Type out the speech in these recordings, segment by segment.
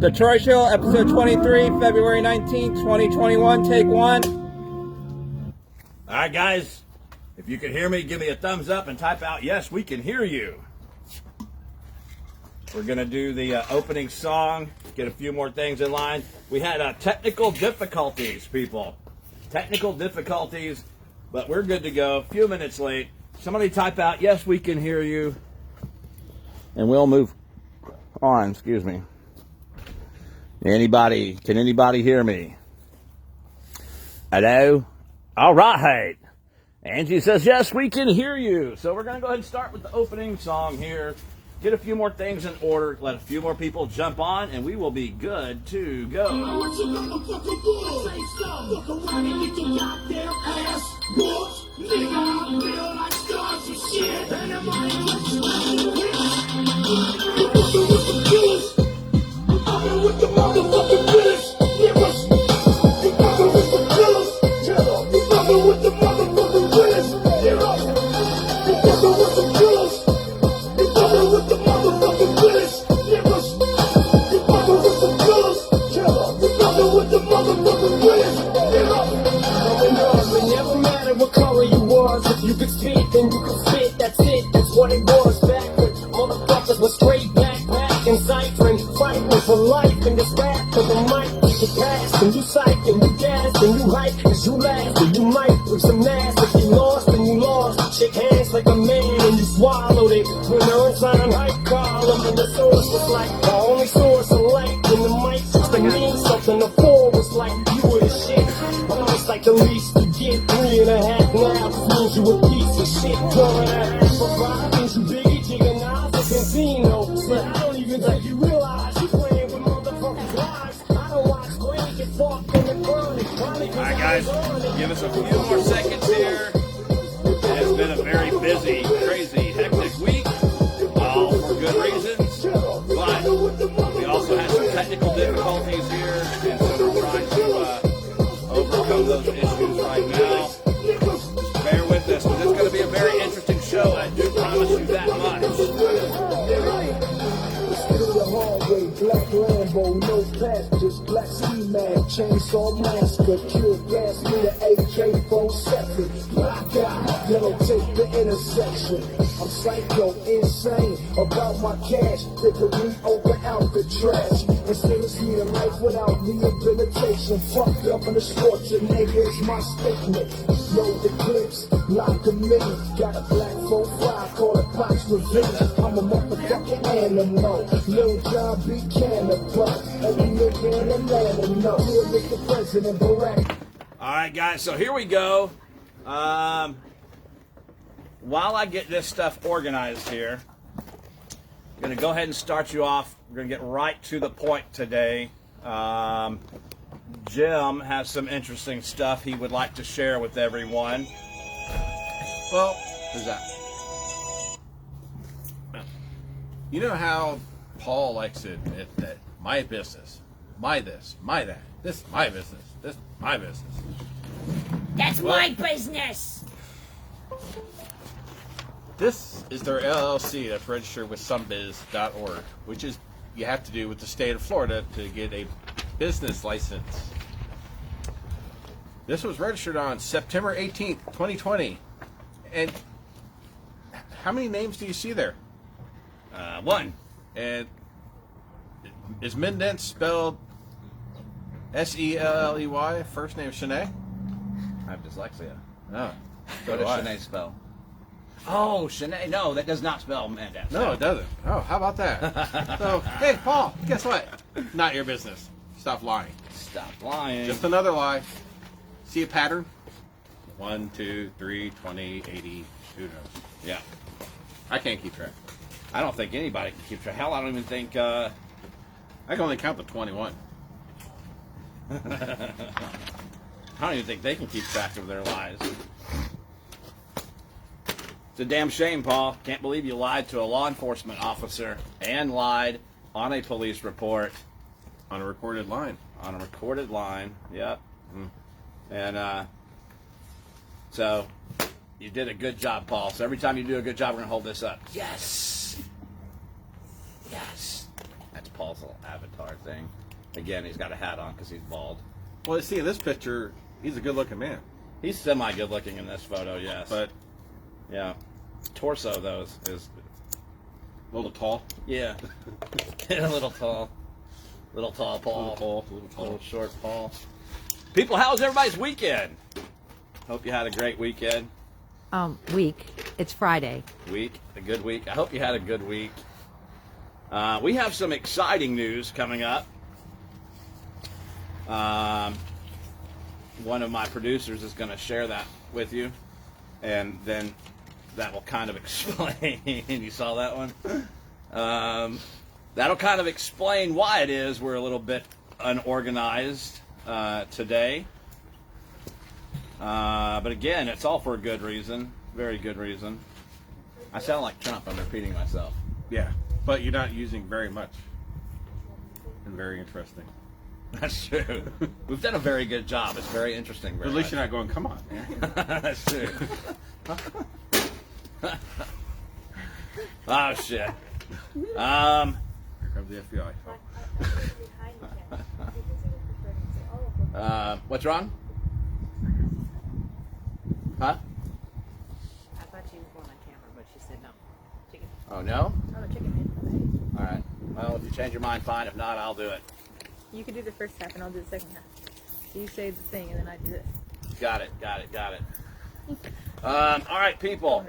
The Troy Show, episode 23, February 19th, 2021, take one. All right, guys, if you can hear me, give me a thumbs up and type out, yes, we can hear you. We're going to do the opening song, get a few more things in line. We had technical difficulties, people. Technical difficulties, but we're good to go. A few minutes late. Somebody type out, yes, we can hear you. And we'll move on, excuse me. Can anybody hear me? Hello? All right. Angie says, yes, we can hear you. So we're going to go ahead and start with the opening song here. Get a few more things in order. Let a few more people jump on, and we will be good to go. With the motherfucking business, yeah, with the motherfucking business, yeah, with the killers, with the motherfucking business, yeah, with the killers, with the motherfucking business, yeah. It never mattered what color you was. If you could speak, then you could spit. That's it. That's what it was back when motherfuckers were straight backpack and ciphering, fighting for life in this rap. For the mic, you pass, and you psych, and you gas, and you hype, cause you laugh, and you might with some ass. If you lost, then you lost. Shake hands like a man, and you swallowed it. When the unsigned hype column, and the source was like the only source of light. When the mic used to mean something, the four was like you were the shit. Almost like the least you get, 3.5 now means you a piece of shit. 4.5 for 5 means you Biggie, Jigga, Nas, and Benzino. So I don't even think you realize you playing with motherfuckers' lives. I don't watch Greg get fucked in the burning. Alright, guys, give us a few more seconds here. It's been a very busy, crazy, hectic week, all for good reasons, but we also had some technical difficulties here, and so we're trying to overcome those issues right now. Just bear with us, because it's going to be a very interesting show, I do promise you that much. Black Lambo, no passengers, black ski man, chainsaw massacre, kill gas, me the AK-47, black out, yellow tape the intersection. I'm psycho, insane, about my cash, pickering over Alcatraz, and still see the life without rehabilitation, fucked up in the sports, and nigga is my statement. Load the clips, lock them in, got a black 4-5, call it Pops Revenge, I'm a motherfucking animal, Lil John B. Cannibal, every nigga in Atlanta know, he'll make the President Barack. Alright, guys, so here we go. While I get this stuff organized here, I'm going to go ahead and start you off. We're going to get right to the point today. Jim has some interesting stuff he would like to share with everyone. Well, Who's that? you know how Paul likes to admit that my business, my this, my that, this my business, this my business. That's my business. This is their LLC that's registered with somebiz.org, which is you have to do with the state of Florida to get a business license. This was registered on September 18th, 2020. And how many names do you see there? One. And is Mendent spelled S-E-L-L-E-Y? First name Shanae? I have dyslexia. No. What does Shanae spell? Oh, Shanae. No, that does not spell Mendez. No, it doesn't. Oh, how about that? So, hey, Paul, guess what? Not your business. Stop lying. Stop lying. Just another lie. See a pattern? 1, 2, 3, 20, 80. Who knows? Yeah. I can't keep track. I don't think anybody can keep track. Hell, I don't even think... I can only count to 21. I don't even think they can keep track of their lies. It's a damn shame, Paul. Can't believe you lied to a law enforcement officer and lied on a police report. On a recorded line. On a recorded line, yep. And so you did a good job, Paul. So every time you do a good job, we're going to hold this up. Yes. Yes. That's Paul's little avatar thing. Again, he's got a hat on because he's bald. Well, see, in this picture, he's a good-looking man. He's semi-good looking in this photo, yes. But yeah, torso though is a little tall. yeah, a little tall, Paul, little short Paul. People, how was everybody's weekend? Hope you had a great weekend. Week. It's Friday. A good week. I hope you had a good week. We have some exciting news coming up. One of my producers is going to share that with you, and then that will kind of explain. You saw that one? That'll kind of explain why it is we're a little bit unorganized today. But again, it's all for a good reason. Very good reason. I sound like Trump. I'm repeating myself. Yeah, but you're not using very much. And very interesting. That's true. We've done a very good job. It's very interesting. At least you're not going, come on. That's true. Oh, shit. Here comes the FBI. What's wrong? Huh? I thought she was going on camera, but she said no. Chicken. Oh, no? Oh, the chicken man. All right. Well, if you change your mind, fine. If not, I'll do it. You can do the first half and I'll do the second half. So you say the thing and then I do this. Got it. All right, people.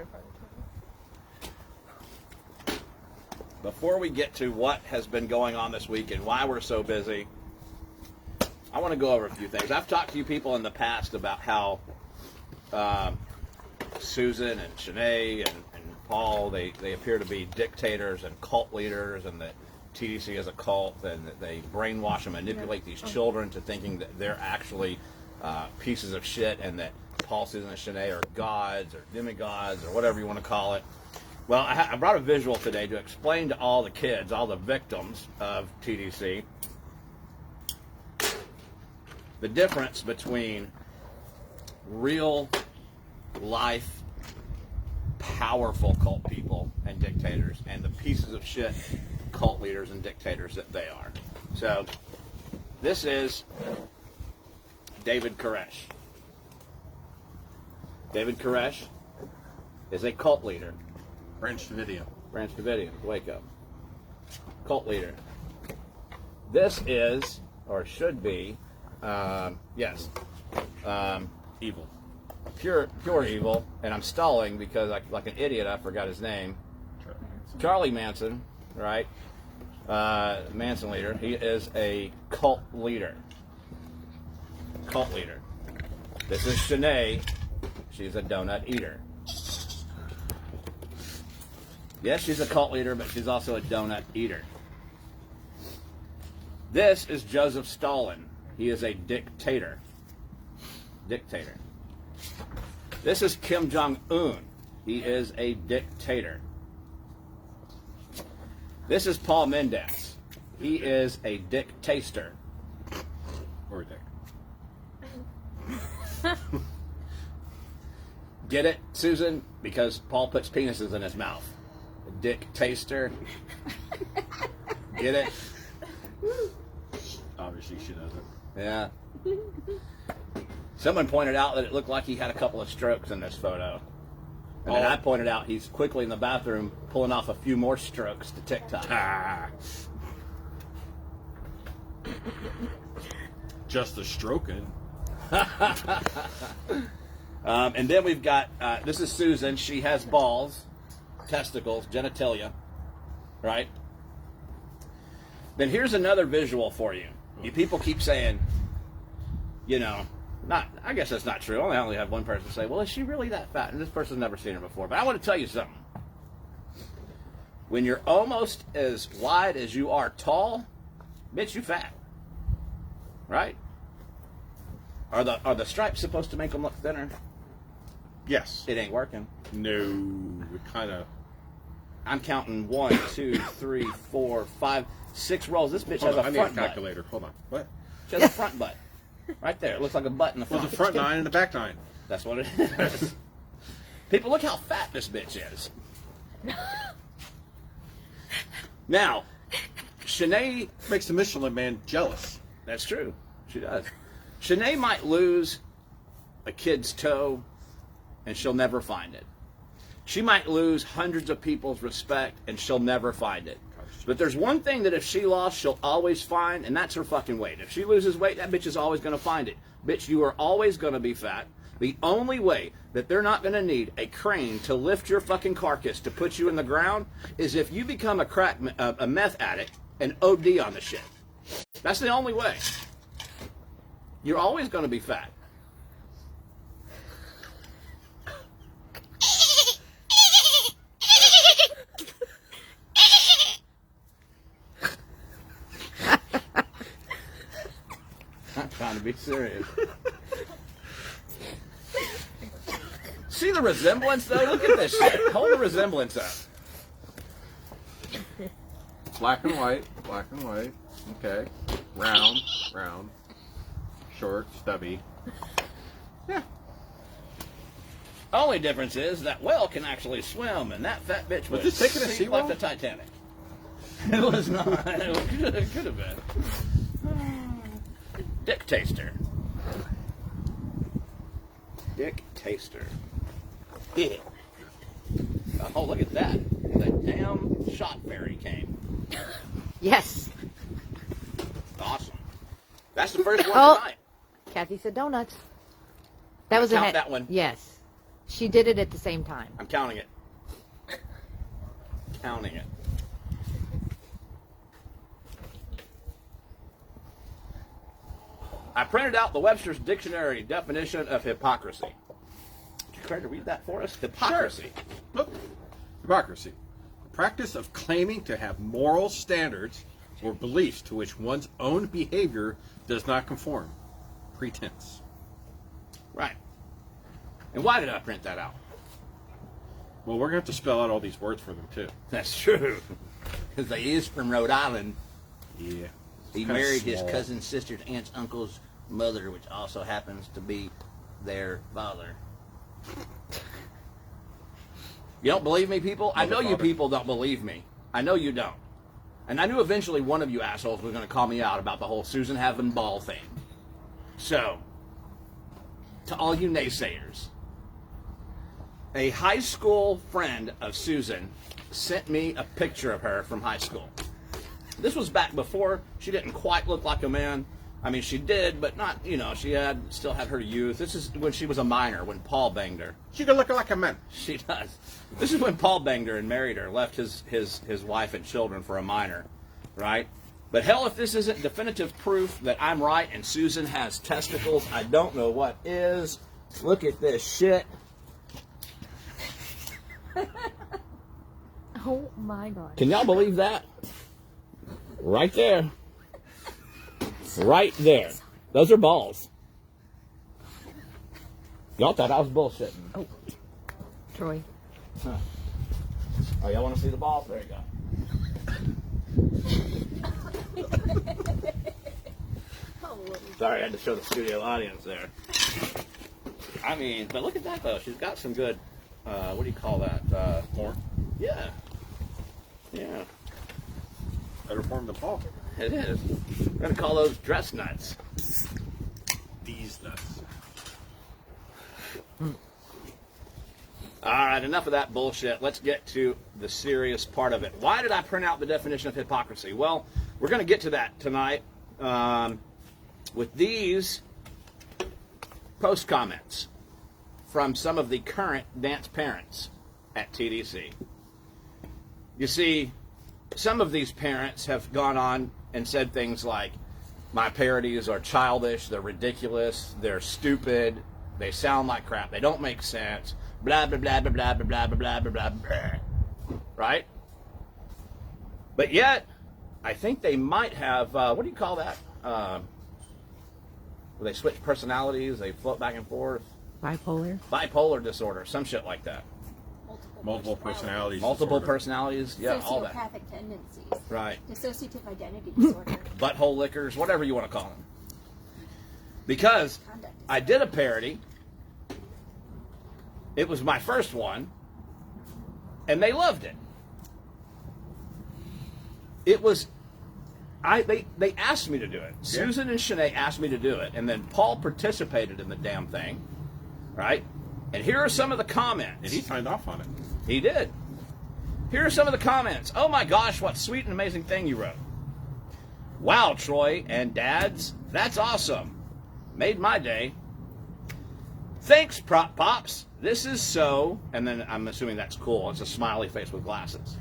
Before we get to what has been going on this week and why we're so busy, I want to go over a few things. I've talked to you people in the past about how Susan and Shanae and Paul, they appear to be dictators and cult leaders, and that TDC is a cult, and that they brainwash and manipulate these children to thinking that they're actually pieces of shit, and that Paul, Susan, and Shanae are gods or demigods or whatever you want to call it. Well, I brought a visual today to explain to all the kids, all the victims of TDC, the difference between real life powerful cult people and dictators and the pieces of shit cult leaders and dictators that they are. So this is David Koresh. David Koresh is a cult leader. Branch Davidian. Branch Davidian, Waco. Cult leader. This is, or should be, Evil. pure evil, and I'm stalling because, like an idiot, I forgot his name. Charlie Manson, right? Manson leader. He is a cult leader. This is Shanae. She's a donut eater. Yes, she's a cult leader, but she's also a donut eater. This is Joseph Stalin. He is a dictator. This is Kim Jong-un. He is a dictator. This is Paul Mendes. He is a dictator. Or a dick. Get it, Susan? Because Paul puts penises in his mouth. A dictator. Get it? Obviously she doesn't. Yeah. Someone pointed out that it looked like he had a couple of strokes in this photo. And then I pointed out he's quickly in the bathroom pulling off a few more strokes to TikTok. Just a stroking. And then we've got, this is Susan. She has balls, testicles, genitalia, right? Then here's another visual for you. You people keep saying, you know, I guess that's not true. I only have one person say, well, is she really that fat? And this person's never seen her before. But I want to tell you something. When you're almost as wide as you are tall, bitch, you fat. Right? Are the stripes supposed to make them look thinner? Yes. It ain't working. No. It kind of. I'm counting 1, 2, 3, 4, 5, 6 rolls. This bitch has Hold on, a I need a front butt. calculator. Hold on. What? She has a front butt. Right there. It looks like a butt in the Well, front. the front 9 and the back 9. That's what it is. People, look how fat this bitch is. Now, Shanae, Makes the Michelin Man jealous. that's true. She does. Shanae might lose a kid's toe and she'll never find it. She might lose hundreds of people's respect and she'll never find it. But there's one thing that if she lost, she'll always find, and that's her fucking weight. If she loses weight, that bitch is always going to find it. Bitch, you are always going to be fat. The only way that they're not going to need a crane to lift your fucking carcass to put you in the ground is if you become a meth addict and OD on the shit. That's the only way. You're always going to be fat. I'm trying to be serious. See the resemblance, though? Look at this shit. Hold the resemblance up. Black and white. Okay. Round. Short, stubby. Only difference is that whale can actually swim, and that fat bitch was this taking a sink SeaWorld? like the Titanic. It was not. It could have been. Dick Taster. Dick Taster. Yeah. Oh, look at that. The damn shot fairy came. Yes. Awesome. That's the first one Oh. tonight. Kathy said donuts. That was Count a that one. Yes. She did it at the same time. I'm counting it. Counting it. I printed out the Webster's Dictionary definition of hypocrisy. Would you care to read that for us? Hypocrisy. Look. Hypocrisy. The practice of claiming to have moral standards or beliefs to which one's own behavior does not conform. Pretense. Right. And why did I print that out? Well, we're going to have to spell out all these words for them, too. That's true. Because they is from Rhode Island. Yeah. He Kinda married his small. cousin's sister's aunt's uncle's mother, which also happens to be their father. You don't believe me, people? I know you Mother-father. people don't believe me. I know you don't. And I knew eventually one of you assholes was going to call me out about the whole Susan having ball thing. So, to all you naysayers, a high school friend of Susan sent me a picture of her from high school. This was back before she didn't quite look like a man. I mean, she did, but not, she still had her youth. This is when she was a minor, when Paul banged her. She could look like a man. She does. This is when Paul banged her and married her, left his wife and children for a minor, right? But hell, if this isn't definitive proof that I'm right and Susan has testicles, I don't know what is. Look at this shit. Oh my god. Can y'all believe that? Right there. Right there. Those are balls. Y'all thought I was bullshitting. Oh. Troy. Huh. Oh, y'all want to see the balls? There you go. Sorry, I had to show the studio audience there. I mean, but look at that, though. She's got some good, what do you call that? Form. Yeah. Yeah, Better form than Paul. it is. We're going to call those dress nuts. These nuts. All right, enough of that bullshit. Let's get to the serious part of it. Why did I print out the definition of hypocrisy? Well, we're going to get to that tonight with these post comments from some of the current dance parents at TDC. You see, some of these parents have gone on and said things like, my parodies are childish, they're ridiculous, they're stupid, they sound like crap, they don't make sense, blah, blah, blah, blah, blah, blah, blah, blah, blah, blah, blah. Right? But yet, I think they might have, what do you call that? Where they switch personalities, they float back and forth. Bipolar. Bipolar disorder, some shit like that. Multiple personalities. Multiple disorder. personalities, yeah, all that. Sociopathic tendencies. Right. Dissociative identity disorder. Butthole lickers, whatever you want to call them. Because Conduct I did a parody. It was my first one. And they loved it. It was they asked me to do it. Susan and Shanae asked me to do it, and then Paul participated in the damn thing, right? And here are some of the comments. And he signed off on it. He did. Here are some of the comments. Oh my gosh, what sweet and amazing thing you wrote. Wow, Troy and Dads, that's awesome. Made my day. Thanks, Prop Pops. This is so, and then I'm assuming that's cool. It's a smiley face with glasses.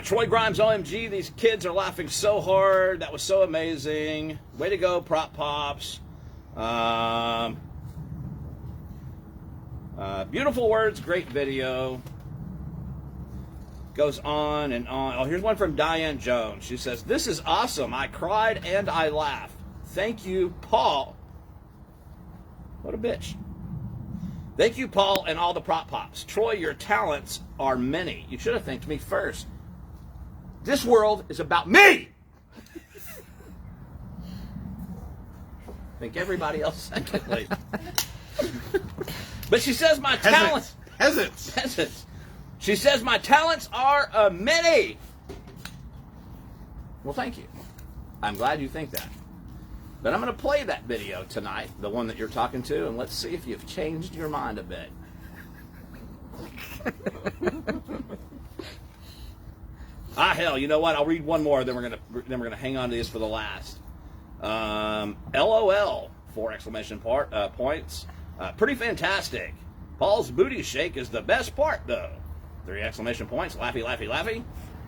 Troy Grimes, OMG, these kids are laughing so hard. That was so amazing. Way to go, Prop Pops. Beautiful words, great video. Goes on and on. Oh, here's one from Diane Jones. She says, this is awesome. I cried and I laughed. Thank you, Paul. What a bitch. Thank you, Paul, and all the Prop Pops. Troy, your talents are many. You should have thanked me first. This world is about me. Thank everybody else secondly. But she says my talents. Peasants. She says my talents are many. Well, thank you. I'm glad you think that. But I'm going to play that video tonight, the one that you're talking to, and let's see if you've changed your mind a bit. Hell, you know what? I'll read one more, then we're gonna hang on to this for the last. LOL, 4 exclamation points. Pretty fantastic. Paul's booty shake is the best part, though. 3 exclamation points. Laughy, laughy, laughy.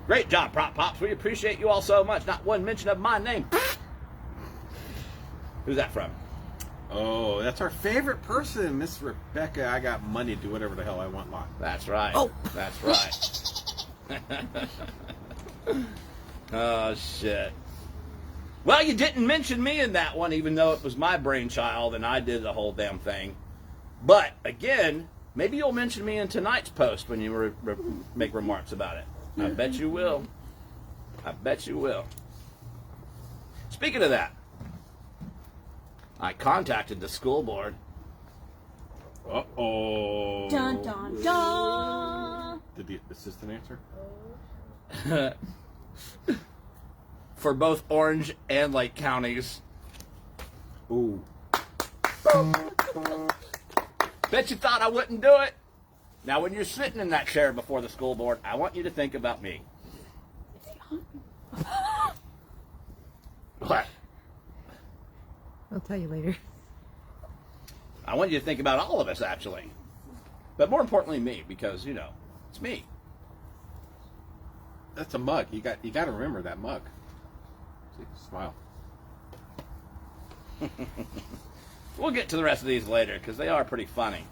Great job, Prop Pops. We appreciate you all so much. Not one mention of my name. Who's that from? Oh, that's our favorite person, Miss Rebecca. I got money to do whatever the hell I want, lot. That's right. Oh, that's right. Oh, shit. Well, you didn't mention me in that one, even though it was my brainchild and I did the whole damn thing. But, again, maybe you'll mention me in tonight's post when you make remarks about it. I bet you will. I bet you will. Speaking of that, I contacted the school board. Uh-oh. Dun dun dun. Did the assistant answer? For both Orange and Lake counties. Ooh. Bet you thought I wouldn't do it. Now, when you're sitting in that chair before the school board, I want you to think about me. What? I'll tell you later. I want you to think about all of us, actually. But more importantly, me, because, you know, it's me. That's a mug. You got to remember that mug. See, smile. We'll get to the rest of these later, because they are pretty funny.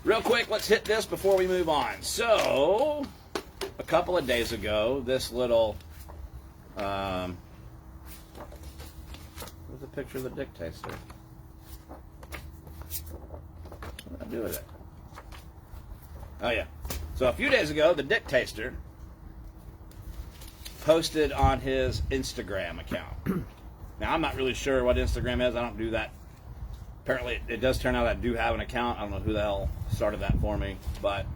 Real quick, let's hit this before we move on. So, a couple of days ago, this little... Where's the picture of the dick taster? What did I do with it? Oh, yeah. So a few days ago, the dick taster posted on his Instagram account. Now, I'm not really sure what Instagram is. I don't do that. Apparently, it does turn out I do have an account. I don't know who the hell started that for me, but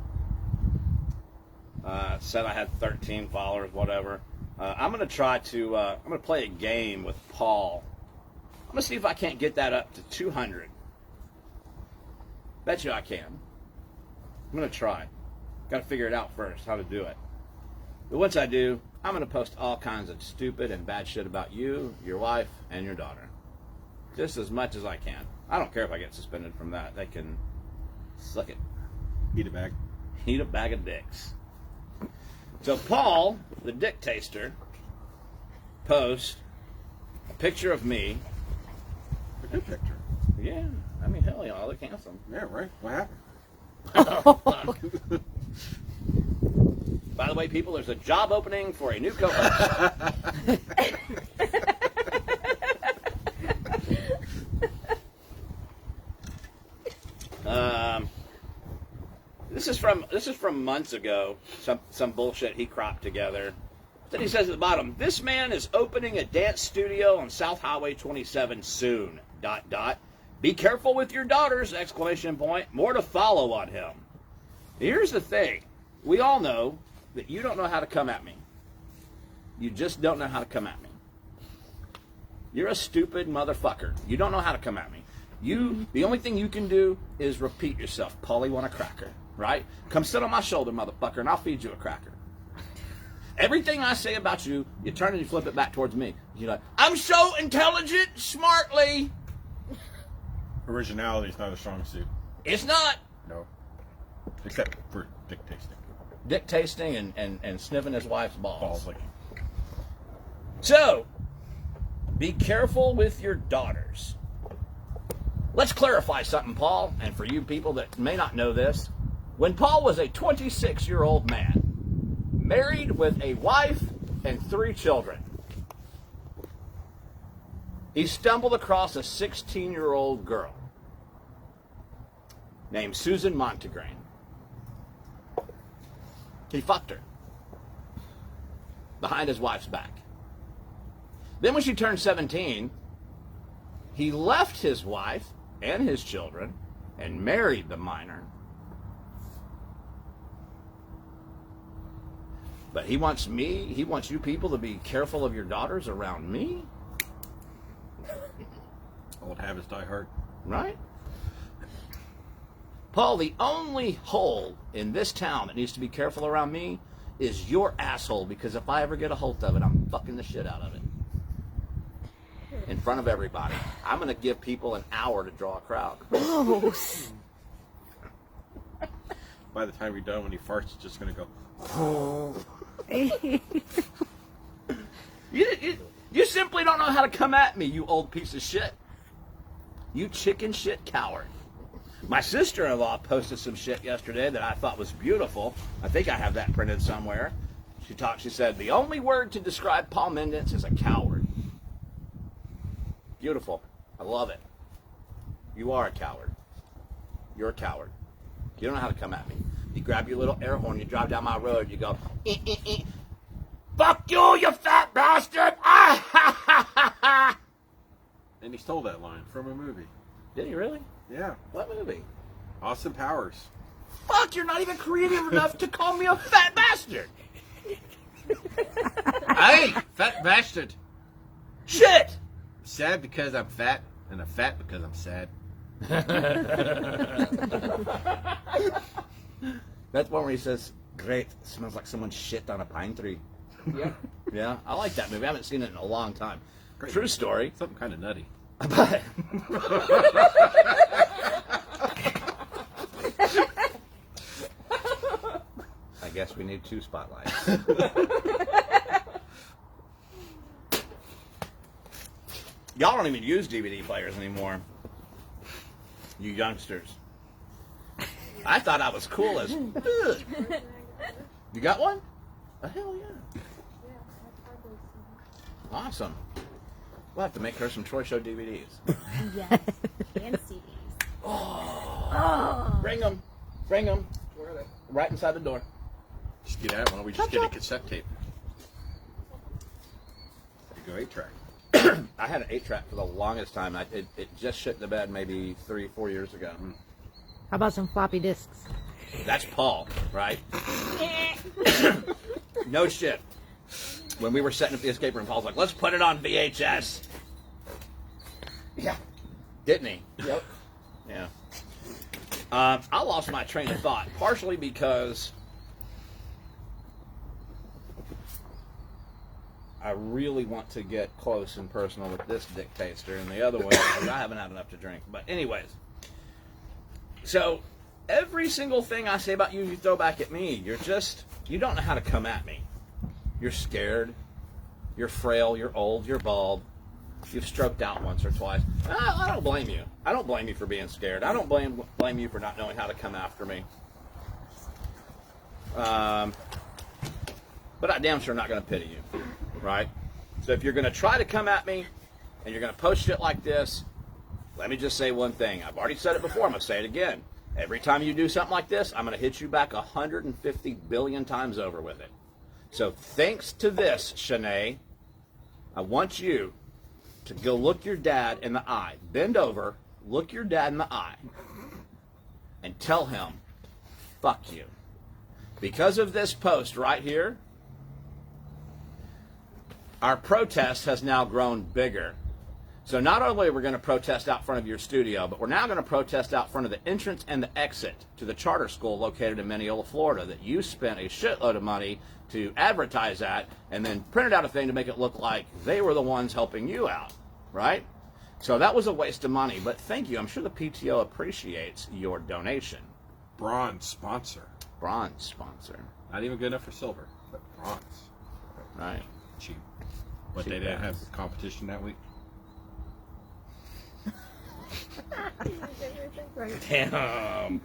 said I had 13 followers, whatever. I'm going to try to, I'm going to play a game with Paul. I'm going to see if I can't get that up to 200. Bet you I can. I'm going to try. Got to figure it out first, how to do it. But once I do, I'm going to post all kinds of stupid and bad shit about you, your wife, and your daughter. Just as much as I can. I don't care if I get suspended from that. They can suck it. Eat a bag. Eat a bag of dicks. So Paul, the dick taster, posts a picture of me. A good picture. Yeah, I mean, hell, y'all look handsome. Yeah, right. What happened? By the way, people, there's a job opening for a new co-host. This is from months ago. Some bullshit he cropped together. Then he says at the bottom, "This man is opening a dance studio on South Highway 27 soon. ... Be careful with your daughters! ! More to follow on him." Here's the thing. We all know that you don't know how to come at me. You just don't know how to come at me. You're a stupid motherfucker. You don't know how to come at me. The only thing you can do is repeat yourself. Paulie want a cracker, right? Come sit on my shoulder, motherfucker, and I'll feed you a cracker. Everything I say about you, you turn and you flip it back towards me. You're like, I'm so intelligent, smartly. Originality is not a strong suit. It's not. No. Except for dick tasting. Dick tasting and sniffing his wife's balls. Balls like. So, be careful with your daughters. Let's clarify something, Paul, and for you people that may not know this. When Paul was a 26-year-old man, married with a wife and 3 children, he stumbled across a 16-year-old girl named Susan Montegrain. He fucked her behind his wife's back. Then when she turned 17, he left his wife and his children and married the minor. But he wants you people to be careful of your daughters around me? Old habits die hard. Right? Paul, the only hole in this town that needs to be careful around me is your asshole, because if I ever get a hold of it, I'm fucking the shit out of it. In front of everybody. I'm going to give people an hour to draw a crowd. By the time you're done, when he farts, it's just going to go. You simply don't know how to come at me, you old piece of shit. You chicken shit coward. My sister-in-law posted some shit yesterday that I thought was beautiful. I think I have that printed somewhere. She said, the only word to describe Paul Mendence is a coward. Beautiful. I love it. You are a coward. You're a coward. You don't know how to come at me. You grab your little air horn, you drive down my road, you go, fuck you, you fat bastard! Ah, ha, ha, ha, ha. And he stole that line from a movie. Did he really? Yeah. What movie? Austin Powers. Fuck, you're not even creative enough to call me a fat bastard! Hey, fat bastard. Shit! Sad because I'm fat, and I'm fat because I'm sad. That's one where he says, great, smells like someone shit on a pine tree. Yeah. Yeah, I like that movie. I haven't seen it in a long time. Great. True story. Something kind of nutty. But I guess we need 2 spotlights. Y'all don't even use DVD players anymore. You youngsters. I thought I was cool as fuck. You got one? Oh, hell yeah. Awesome. We'll have to make her some Troy Show DVDs. Yes. And CDs. Bring them. Bring them. Where are they? Right inside the door. Just get out. Why don't we just get a cassette tape? You go 8-track. I had an 8-track for the longest time. It just shit the bed maybe 3-4 years ago. How about some floppy disks? That's Paul, right? No shit. When we were setting up the escape room, Paul's like, let's put it on VHS. Yeah. Didn't he? Yep. Yeah. I lost my train of thought, partially because I really want to get close and personal with this dick taster, and the other one, because I haven't had enough to drink. But anyways, so every single thing I say about you, you throw back at me. You don't know how to come at me. You're scared. You're frail. You're old. You're bald. You've stroked out once or twice. I don't blame you. I don't blame you for being scared. I don't blame you for not knowing how to come after me. But I damn sure not going to pity you, right? So if you're going to try to come at me and you're going to post shit like this, let me just say one thing. I've already said it before. I'm going to say it again. Every time you do something like this, I'm going to hit you back 150 billion times over with it. So thanks to this, Shanae, I want you to go look your dad in the eye. Bend over, look your dad in the eye, and tell him, fuck you. because of this post right here, our protest has now grown bigger. So not only are we going to protest out front of your studio, but we're now going to protest out front of the entrance and the exit to the charter school located in Mineola, Florida, that you spent a shitload of money to advertise at, and then printed out a thing to make it look like they were the ones helping you out, right? So that was a waste of money, but thank you. I'm sure the PTO appreciates your donation. Bronze sponsor. Bronze sponsor, Not even good enough for silver, but bronze. right? Cheap. But Cheap they didn't have ass. competition that week. Right. Damn.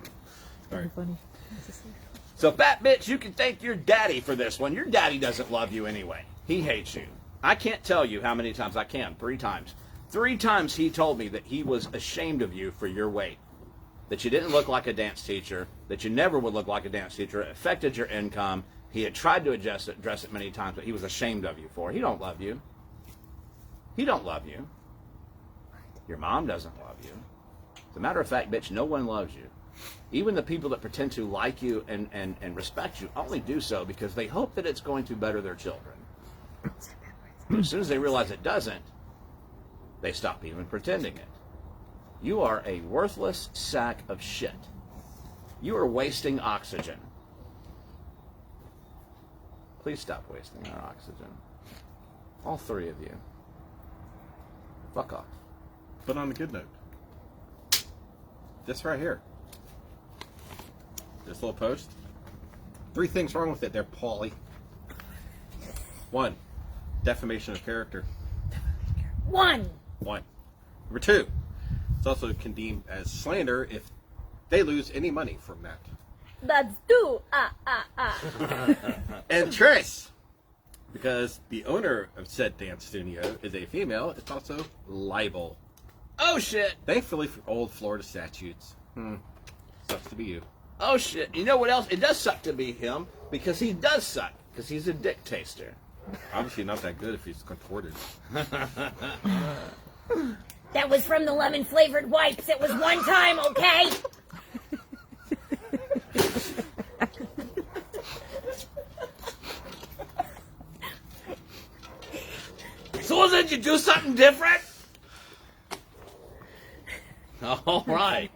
Very funny. So, fat bitch, you can thank your daddy for this one. Your daddy doesn't love you anyway. He hates you. I can't tell you how many times I can. 3 times. 3 times he told me that he was ashamed of you for your weight. That you didn't look like a dance teacher. That you never would look like a dance teacher. It affected your income. He had tried to address it many times, but he was ashamed of you for it. He don't love you. He don't love you. Your mom doesn't love you. As a matter of fact, bitch, no one loves you. Even the people that pretend to like you and respect you only do so because they hope that it's going to better their children. But as soon as they realize it doesn't, they stop even pretending it. You are a worthless sack of shit. You are wasting oxygen. Please stop wasting our oxygen. All 3 of you. Fuck off. But on a good note, this right here, this little post, 3 things wrong with it there, Paulie. 1, defamation of character. 1. 1. Number 2, it's also condemned as slander if they lose any money from that. That's 2. And Trace, because the owner of said dance studio is a female, it's also libel. Oh shit! Thankfully for old Florida statutes. Sucks to be you. Oh shit! You know what else? It does suck to be him because he does suck because he's a dick taster. Obviously not that good if he's contorted. That was from the lemon flavored wipes. It was one time, okay? So did you do something different? All right.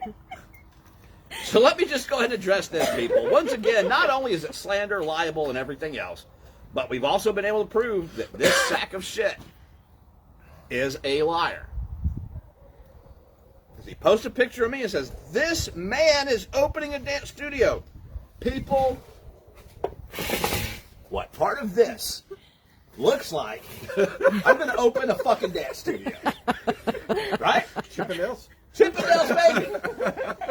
So let me just go ahead and address this, people. Once again, not only is it slander, libel, and everything else, but we've also been able to prove that this sack of shit is a liar. Because he posts a picture of me and says, this man is opening a dance studio. People, what part of this looks like I'm going to open a fucking dance studio? Right? Chippendales? Chippendales, baby.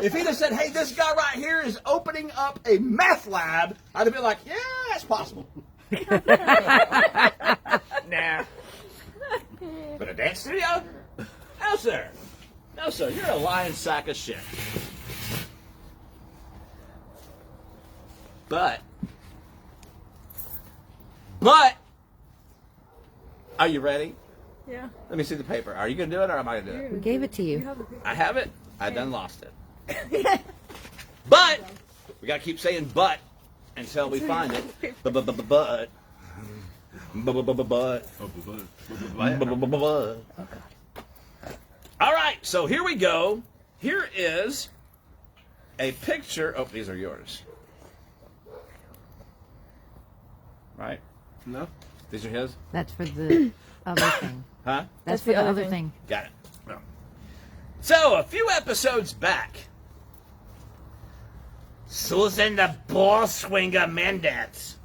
If he'd have said, hey, this guy right here is opening up a meth lab, I'd have been like, yeah, it's possible. Nah. But a dance studio? No, sir. No, sir. You're a lying sack of shit. But, are you ready? Yeah. Let me see the paper. Are you going to do it or am I going to do it? We gave it to you. I have it. I done lost it. But we gotta keep saying but until we find it. But. All right. So here we go. Here is a picture. Oh, these are yours. Right? No? These are his. That's for the other thing. Huh? That's for the other thing. Got it. No. So, a few episodes back, Susan the Ball Swinger Mendez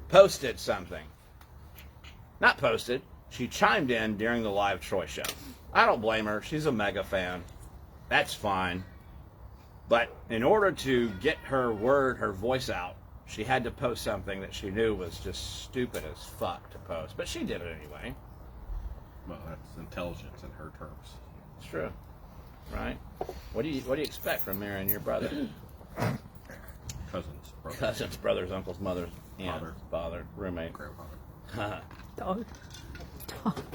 posted something. Not posted, she chimed in during the live Troy show. I don't blame her, she's a mega fan. That's fine. But in order to get her word, her voice out, she had to post something that she knew was just stupid as fuck to post. But she did it anyway. Well, that's intelligence in her terms. It's true. Right? What do you expect from marrying your brother? Cousins, brothers, Cousins, brothers, uncles, mothers, aunts, Father. father, roommate. grandfather. Dog.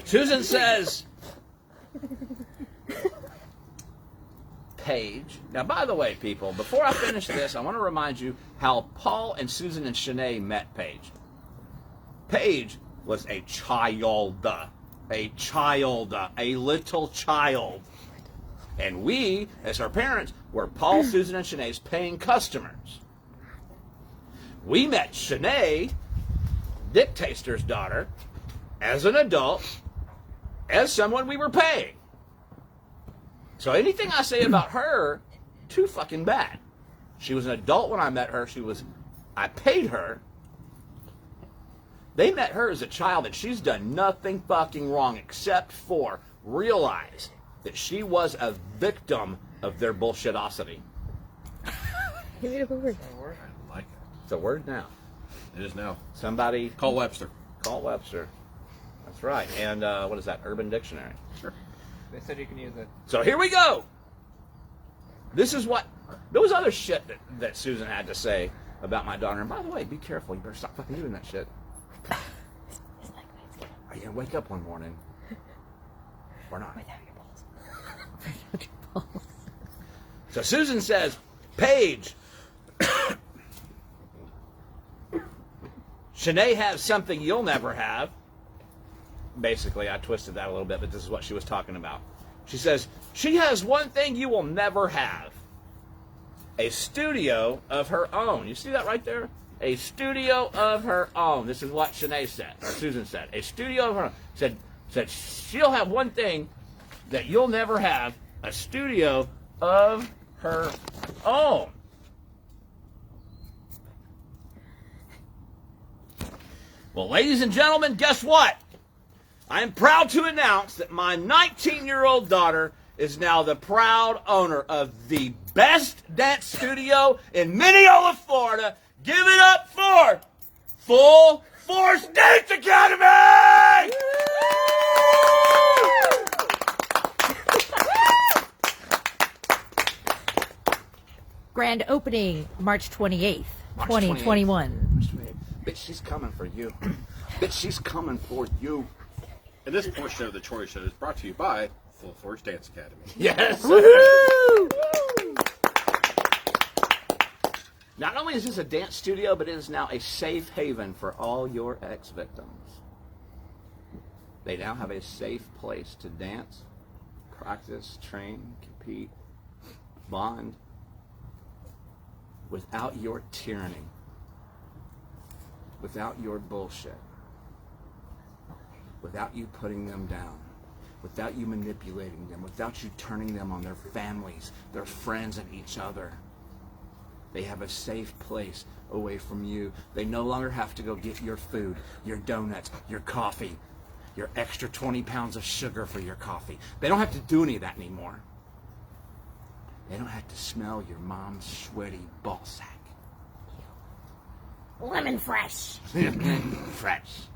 Susan says, Paige. Now, by the way, people, before I finish this, I want to remind you how Paul and Susan and Shanae met Paige. Paige was a child, a little child. And we, as her parents, were Paul, Susan, and Shanae's paying customers. We met Shanae, Dick Taster's daughter, as an adult, as someone we were paying. So anything I say about her, too fucking bad. She was an adult when I met her. I paid her. They met her as a child, and she's done nothing fucking wrong except for realize that she was a victim of their bullshitosity. Give me the word. I like it. It's a word now. It is now. Somebody Call Webster. call Webster. That's right. And what is that? Urban Dictionary. Sure. They said you can use it. So here we go. This is what there was other shit that Susan had to say about my daughter. And by the way, be careful. You better stop fucking doing that shit. Are you gonna wake up one morning or not? So Susan says, Paige, Shanae has something you'll never have. Basically, I twisted that a little bit, but this is what she was talking about. She says, she has one thing you will never have. A studio of her own. You see that right there? A studio of her own. This is what Shanae said, or Susan said. A studio of her own. Said she'll have one thing that you'll never have. A studio of her own. Well, ladies and gentlemen, guess what? I am proud to announce that my 19-year-old daughter is now the proud owner of the best dance studio in Mineola, Florida. Give it up for Full Force Dance Academy! Grand opening, March 28th, March 2021. Bitch, she's coming for you. Bitch, she's coming for you. And this portion of the Troy Show is brought to you by Full Force Dance Academy. Yes. Not only is this a dance studio, but it is now a safe haven for all your ex-victims. They now have a safe place to dance, practice, train, compete, bond, without your tyranny, without your bullshit, without you putting them down, without you manipulating them, without you turning them on their families, their friends, and each other. They have a safe place away from you. They no longer have to go get your food, your donuts, your coffee, your extra 20 pounds of sugar for your coffee. They don't have to do any of that anymore. They don't have to smell your mom's sweaty ball sack. Lemon fresh. Fresh.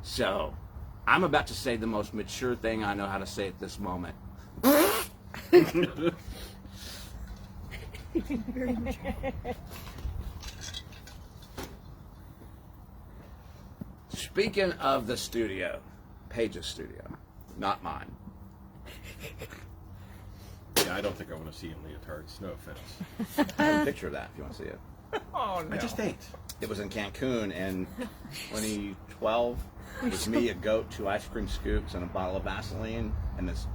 So, I'm about to say the most mature thing I know how to say at this moment. Speaking of the studio, Paige's studio, not mine. Yeah, I don't think I want to see in leotards. No offense. I have a picture of that if you want to see it. Oh, no. I just ate. It was in Cancun in 2012. It was me, a goat, 2 ice cream scoops, and a bottle of Vaseline, and this.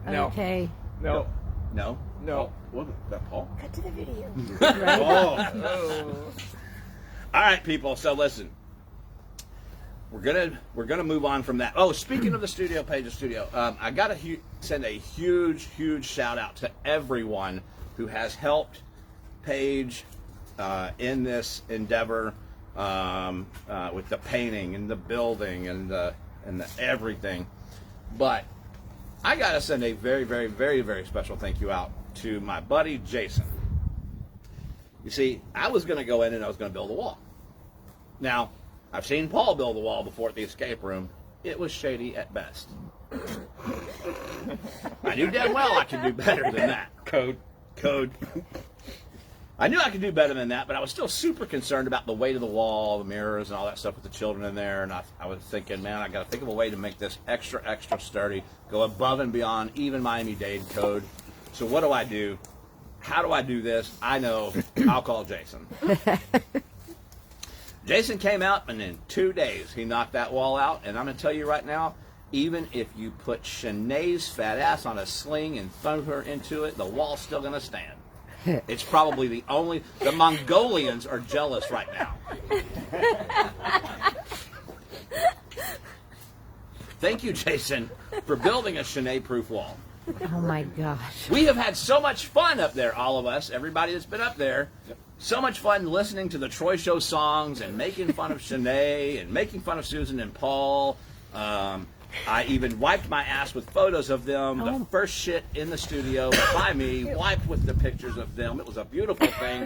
No. Okay. No. No? Oh, what? That Paul? Cut to the video. Oh. Oh. All right, people. So listen, we're gonna move on from that. Oh, speaking of the studio, Paige's studio, I gotta send a huge shout out to everyone who has helped Paige in this endeavor with the painting and the building and the everything. But I gotta send a very special thank you out to my buddy Jason. You see, I was gonna go in and I was gonna build a wall. Now, I've seen Paul build a wall before at the escape room. It was shady at best. I knew damn well I could do better than that. Code. I knew I could do better than that, but I was still super concerned about the weight of the wall, the mirrors, and all that stuff with the children in there. And I was thinking, man, I got to think of a way to make this extra, extra sturdy, go above and beyond even Miami-Dade code. So what do? How do I do this? I know. I'll call Jason. Jason came out, and in 2 days, he knocked that wall out. And I'm going to tell you right now, even if you put Shanae's fat ass on a sling and throw her into it, the wall's still going to stand. It's probably the Mongolians are jealous right now. Thank you, Jason, for building a Shanae-proof wall. Oh my gosh. We have had so much fun up there, all of us, everybody that's been up there. So much fun listening to the Troy Show songs and making fun of Shanae and making fun of Susan and Paul. I even wiped my ass with photos of them. The first shit in the studio by me, wiped with the pictures of them. It was a beautiful thing.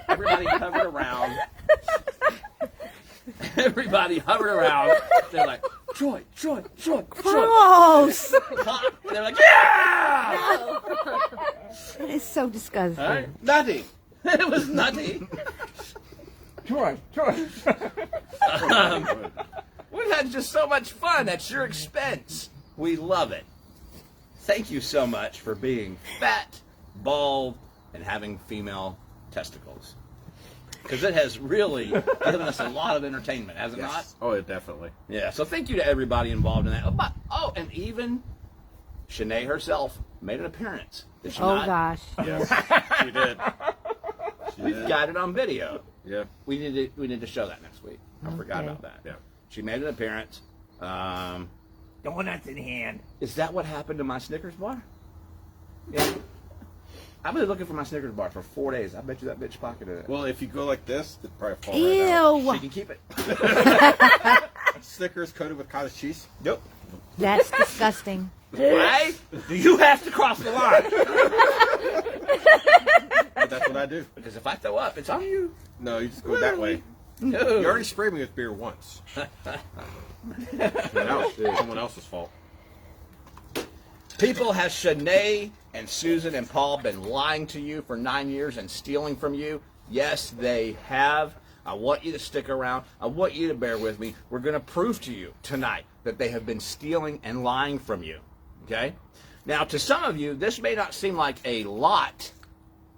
Everybody hovered around. Everybody hovered around. They're like, Troy. Gross! They're like, yeah! That is so disgusting. All right? Nutty. It was nutty. Troy. We've had just so much fun at your expense. We love it. Thank you so much for being fat, bald, and having female testicles. Because it has really given us a lot of entertainment, has it not? Oh, definitely. Yeah, so thank you to everybody involved in that. And even Shanae herself made an appearance. Did she Oh not? gosh. Yes, she did. We've got it on video. Yeah. We need to show that next week. I forgot about that. Yeah. She made an appearance. Donuts in hand. Is that what happened to my Snickers bar? Yeah. I've been looking for my Snickers bar for 4 days. I bet you that bitch pocketed it. Well, if you go like this, it'd probably fall right out. Ew. She can keep it. Snickers coated with cottage cheese. Nope. That's disgusting. Why do you have to cross the line? But that's what I do. Because if I throw up, it's on you. No, you just go that way. No. You already sprayed me with beer once. Now it's someone else's fault. People, has Shanae and Susan and Paul been lying to you for 9 years and stealing from you? Yes, they have. I want you to stick around. I want you to bear with me. We're going to prove to you tonight that they have been stealing and lying from you. Okay? Now, to some of you, this may not seem like a lot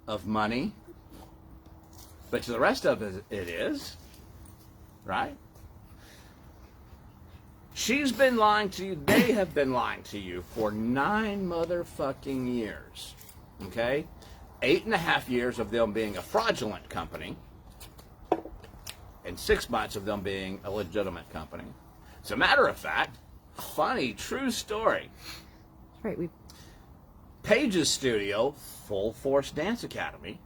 of money, but to the rest of it, it is. Right? She's been lying to you. They have been lying to you for 9 motherfucking years. Okay? 8.5 years of them being a fraudulent company, and 6 months of them being a legitimate company. As a matter of fact, funny, true story. Right, we Paige's studio, Full Force Dance Academy,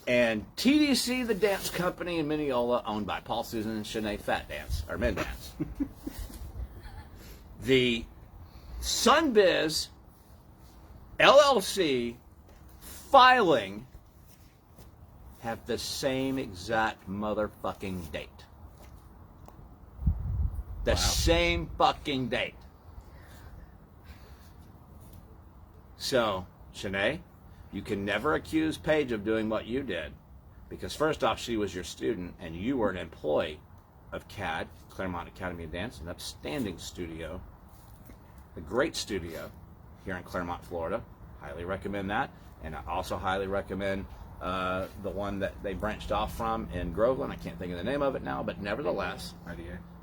and TDC, the dance company in Mineola, owned by Paul, Susan, and Shanae Fat Dance, or Men Dance. The Sunbiz LLC filing have the same exact motherfucking date. The same fucking date. So, Shanae, you can never accuse Paige of doing what you did, because first off, she was your student, and you were an employee of CAD, Claremont Academy of Dance, an upstanding studio, a great studio here in Claremont, Florida. Highly recommend that, and I also highly recommend the one that they branched off from in Groveland. I can't think of the name of it now, but nevertheless,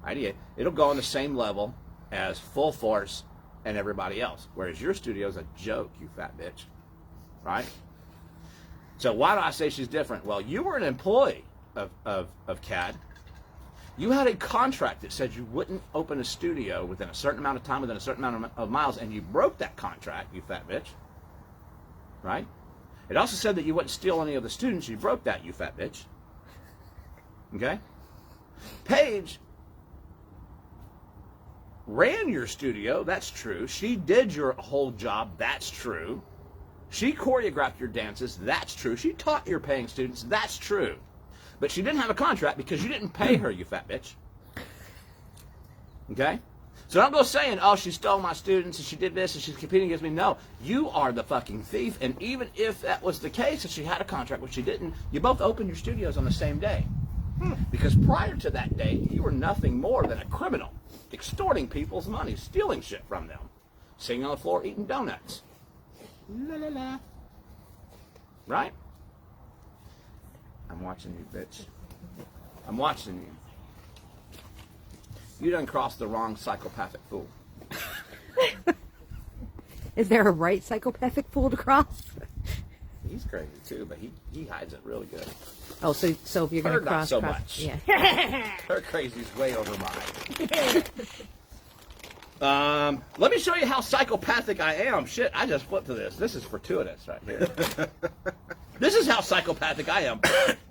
IDA. It'll go on the same level as Full Force and everybody else, whereas your studio's a joke, you fat bitch. Right? So why do I say she's different? Well, you were an employee of CAD. You had a contract that said you wouldn't open a studio within a certain amount of time, within a certain amount of miles, and you broke that contract, you fat bitch. Right? It also said that you wouldn't steal any of the students. You broke that, you fat bitch. Okay? Paige ran your studio. That's true. She did your whole job. That's true. She choreographed your dances. That's true. She taught your paying students. That's true. But she didn't have a contract because you didn't pay her, you fat bitch. Okay? So don't go saying, oh, she stole my students and she did this and she's competing against me. No, you are the fucking thief. And even if that was the case and she had a contract, which she didn't, you both opened your studios on the same day. Because prior to that date, you were nothing more than a criminal, extorting people's money, stealing shit from them, sitting on the floor eating donuts. La la la. Right? I'm watching you, bitch. I'm watching you. You done crossed the wrong psychopathic fool. Is there a right psychopathic fool to cross? He's crazy too, but he hides it really good. Oh, so if you're going Her to not cross, so cross, much. yeah. Her crazy's way over mine. Let me show you how psychopathic I am. Shit, I just flipped to this. This is fortuitous right here. This is how psychopathic I am.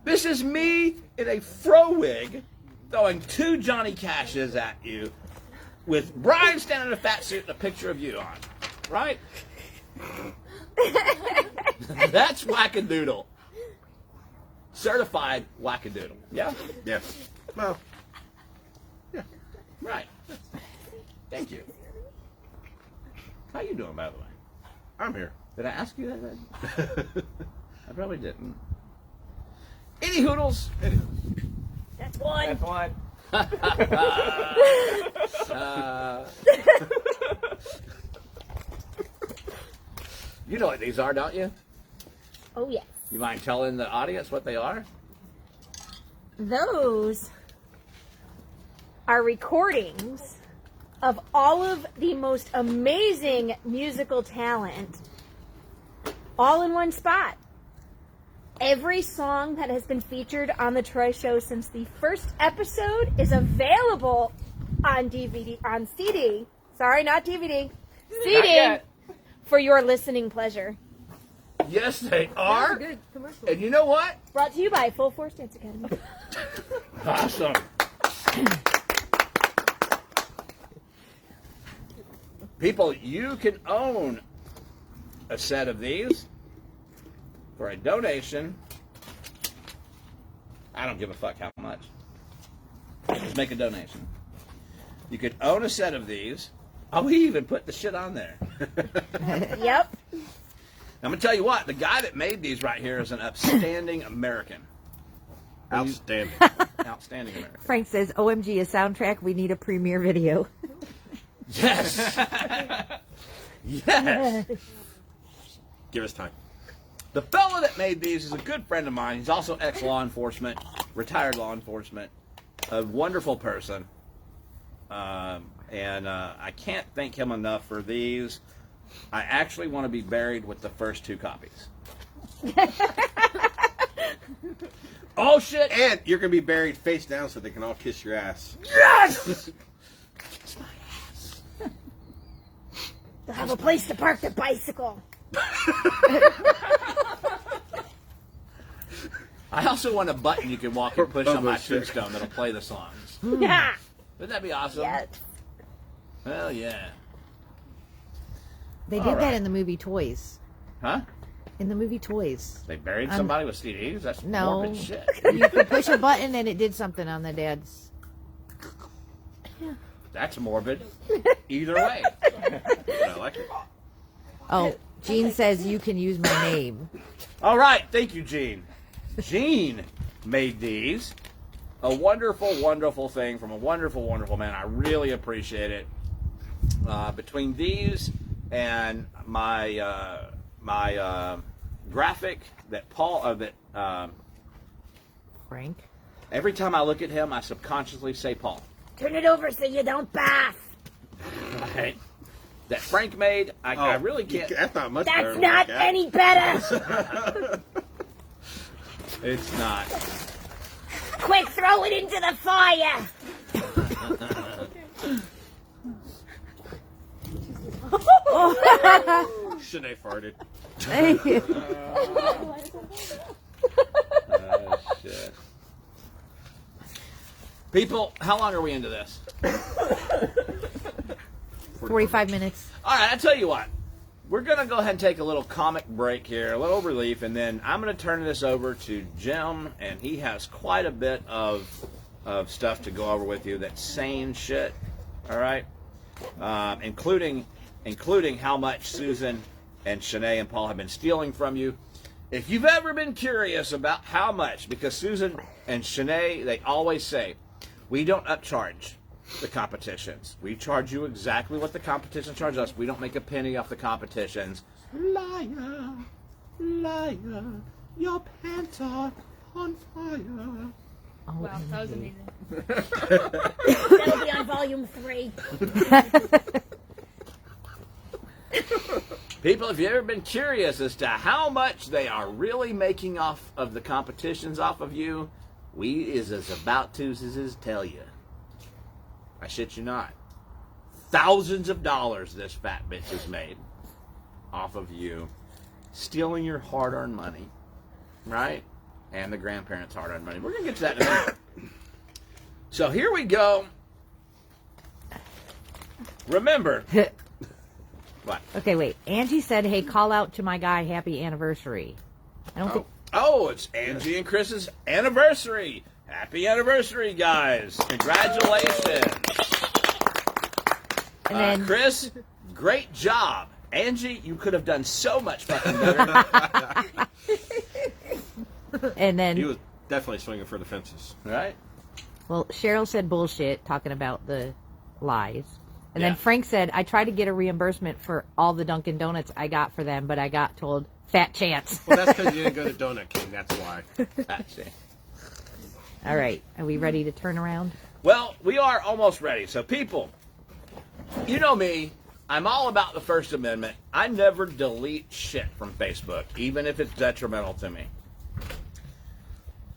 This is me in a fro wig throwing 2 Johnny Cashes at you with Brian standing in a fat suit and a picture of you on. Right? That's wackadoodle. Certified wackadoodle. Yeah? Yes. Well, yeah. Right. Thank you. How you doing, by the way? I'm here. Did I ask you that? I probably didn't. Any hoodles? That's one. That's one. You know what these are, don't you? Oh, yes. You mind telling the audience what they are? Those are recordings of all of the most amazing musical talent all in one spot. Every song that has been featured on the Troy Show since the first episode is available on DVD, on CD. Sorry, not DVD. CD yet. for your listening pleasure. Yes, they are. Good commercial. And you know what? Brought to you by Full Force Dance Academy. Awesome. People, you can own a set of these for a donation. I don't give a fuck how much. Just make a donation. You could own a set of these. Oh, we even put the shit on there. Yep. I'm going to tell you what, the guy that made these right here is an upstanding American. Outstanding. Outstanding American. Frank says, OMG, a soundtrack, we need a premiere video. Yes. Yes. Give us time. The fellow that made these is a good friend of mine. He's also ex-law enforcement, retired law enforcement, a wonderful person. And I can't thank him enough for these. I actually want to be buried with the first 2 copies. Oh, shit. And you're going to be buried face down so they can all kiss your ass. Yes! Kiss my ass. They'll have a place to park their bicycle. I also want a button you can walk and push on my Bubba stick. tombstone that'll play the songs. Yeah. Wouldn't that be awesome? Yes. Hell yeah. They All did right. that in the movie Toys. Huh? In the movie Toys. They buried somebody with CDs? That's No. morbid shit. You could push a button and it did something on the dad's. That's morbid. Either way. I like it. Oh, Gene says you can use my name. All right. Thank you, Gene. Gene made these. A wonderful, wonderful thing from a wonderful, wonderful man. I really appreciate it. Between these and my graphic that Frank. every time I look at him, I subconsciously say Paul. Turn it over so you don't bath. Right? That Frank made, I really can't. That's not much better. That's than not that. any better. It's not. Quick, throw it into the fire. Shanae farted. Thank you. Oh, shit. People, how long are we into this? 45 minutes. All right, I tell you what. We're going to go ahead and take a little comic break here, a little relief, and then I'm going to turn this over to Jim, and he has quite a bit of stuff to go over with you that's sane shit. All right? including how much Susan and Shanae and Paul have been stealing from you. If you've ever been curious about how much, because Susan and Shanae, they always say, we don't upcharge the competitions. We charge you exactly what the competition charges us. We don't make a penny off the competitions. Liar, liar, your pants are on fire. Wow, that was amazing. That'll be on volume 3. People, if you've ever been curious as to how much they are really making off of the competitions off of you, we is as about to tell you. I shit you not. Thousands of dollars this fat bitch has made off of you, stealing your hard-earned money, right? And the grandparents' hard-earned money. We're going to get to that in a minute. So here we go. Remember. What? Okay, wait. Angie said, "Hey, call out to my guy. Happy anniversary." I don't think. Oh, it's Angie and Chris's anniversary. Happy anniversary, guys. Congratulations. And then Chris, great job. Angie, you could have done so much fucking better. and then He was definitely swinging for the fences. Right? well, Cheryl said bullshit, talking about the lies. And Yeah. then Frank said, "I tried to get a reimbursement for all the Dunkin' Donuts I got for them, but I got told fat chance." Well, that's because you didn't go to Donut King. That's why. That's it. All right, are we ready to turn around? Well, we are almost ready. So, people, you know me. I'm all about the First Amendment. I never delete shit from Facebook, even if it's detrimental to me.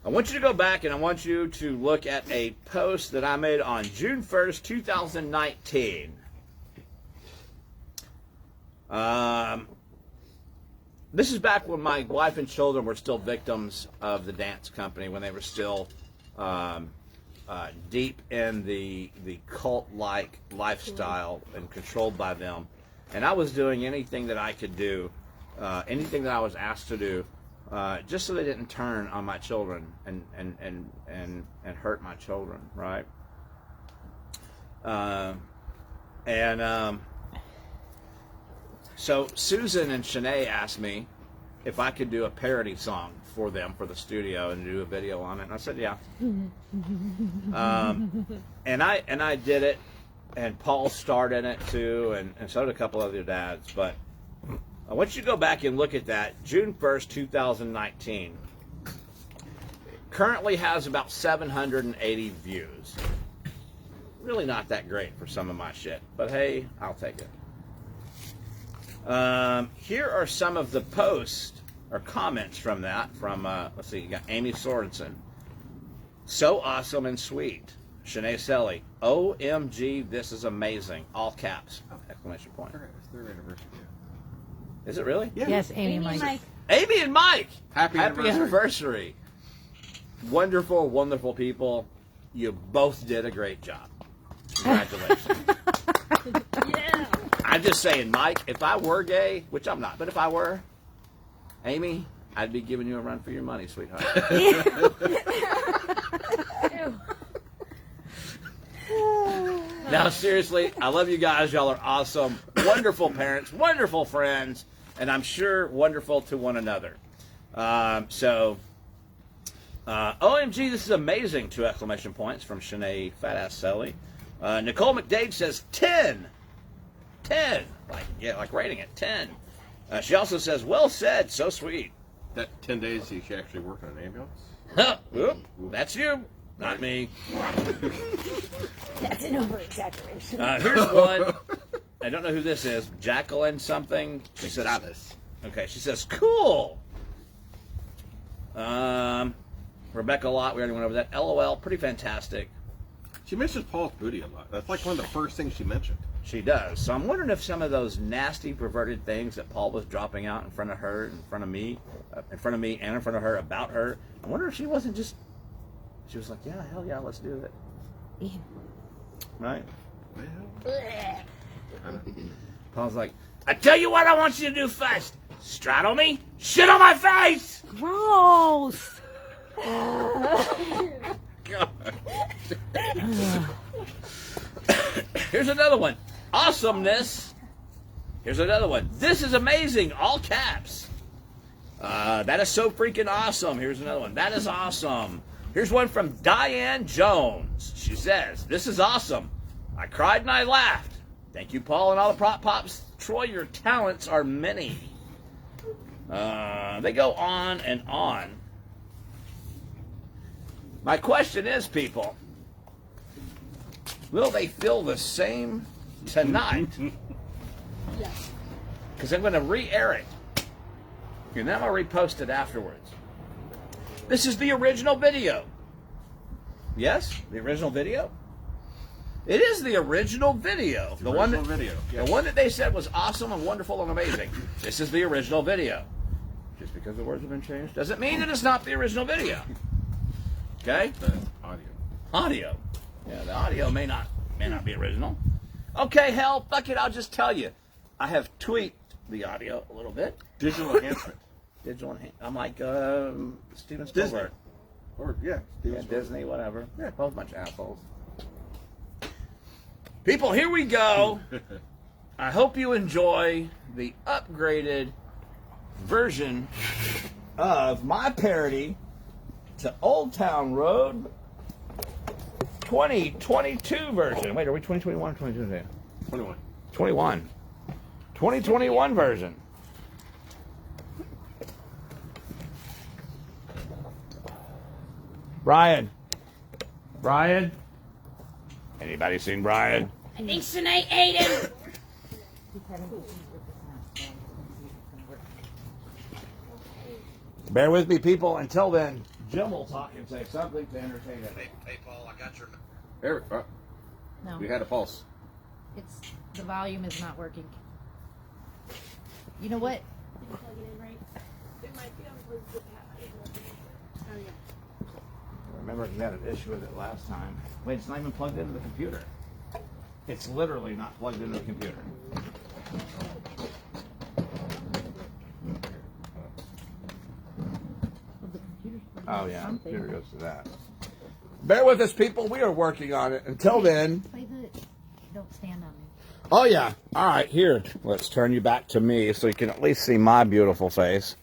I want you to go back and I want you to look at a post that I made on June 1st, 2019. This is back when my wife and children were still victims of the dance company, when they were still deep in the cult-like lifestyle and controlled by them. And I was doing anything that I could do, anything that I was asked to do, just so they didn't turn on my children and hurt my children, right? So Susan and Shanae asked me if I could do a parody song for them for the studio and do a video on it, and I said yeah. And I did it, and Paul starred in it too, and so did a couple other dads. But I want you to go back and look at that. June 1st, 2019. Currently has about 780 views. Really not that great for some of my shit, but hey, I'll take it. Here are some of the posts or comments from that. From let's see, you got Amy Sorensen. So awesome and sweet. Shanae Selly. OMG, this is amazing. All caps! Exclamation point. It's their anniversary. Is it really? Yeah. Yes, Amy and Mike. Amy and Mike. Happy anniversary. Wonderful, wonderful people. You both did a great job. Congratulations. Yeah. I'm just saying, Mike, if I were gay, which I'm not, but if I were, Amy, I'd be giving you a run for your money, sweetheart. Now, seriously, I love you guys. Y'all are awesome. Wonderful parents, wonderful friends, and I'm sure wonderful to one another. OMG, this is amazing, 2 exclamation points from Shanae Fatass Selly. Nicole McDade says 10. 10. Like rating it, 10. She also says, well said, so sweet. That 10 days you should actually work on an ambulance? Oop, that's you, not me. That's an over-exaggeration. Here's one. I don't know who this is. Jacqueline something. She says, Travis. okay, she says, cool. Rebecca Lott, we already went over that. LOL, pretty fantastic. She mentions Paul's booty a lot. That's like one of the first things she mentioned. She does. So I'm wondering if some of those nasty, perverted things that Paul was dropping out in front of her, in front of me, and in front of her, about her, I wonder if she wasn't just, she was like, yeah, hell yeah, let's do it. Yeah. Right? Blech. Paul's like, I tell you what I want you to do first. Straddle me, shit on my face! Gross. Here's another one. awesomeness. Here's another one. This is amazing, all caps. That is so freaking awesome. Here's another one. That is awesome. Here's one from Diane Jones. She says, this is awesome. I cried and I laughed. Thank you, Paul, and all the prop pops. Troy, your talents are many. They go on and on. My question is, people, will they feel the same tonight? Yes. Because I'm going to re-air it. And then I'm going to repost it afterwards. This is the original video. Yes? The original video? It is the original video. The one that they said was awesome and wonderful and amazing. This is the original video. Just because the words have been changed doesn't mean that it's not the original video. Okay? Audio. Yeah, the audio may not be original. Okay, hell, fuck it, I'll just tell you. I have tweaked the audio a little bit. Digital enhancement. I'm like Steven Spielberg. Disney, whatever. Yeah, both a bunch of assholes. People, here we go. I hope you enjoy the upgraded version of my parody to Old Town Road 2022 version. Wait, are we 2021 or 2022? 21. 2021 version. Brian. Anybody seen Brian? I think Sinead ate him. Bear with me, people. Until then, Jim will talk and say something to entertain us. Hey, Paul, I got your... Eric, No, we had a pulse. it's the volume is not working. You know what? Remember, he had an issue with it last time. Wait, it's not even plugged into the computer. It's literally not plugged into the computer. Oh, yeah, the computer goes to that. Bear with us, people. We are working on it. Until then... Play the. Don't stand on me. Oh, yeah. All right, here. Let's turn you back to me so you can at least see my beautiful face.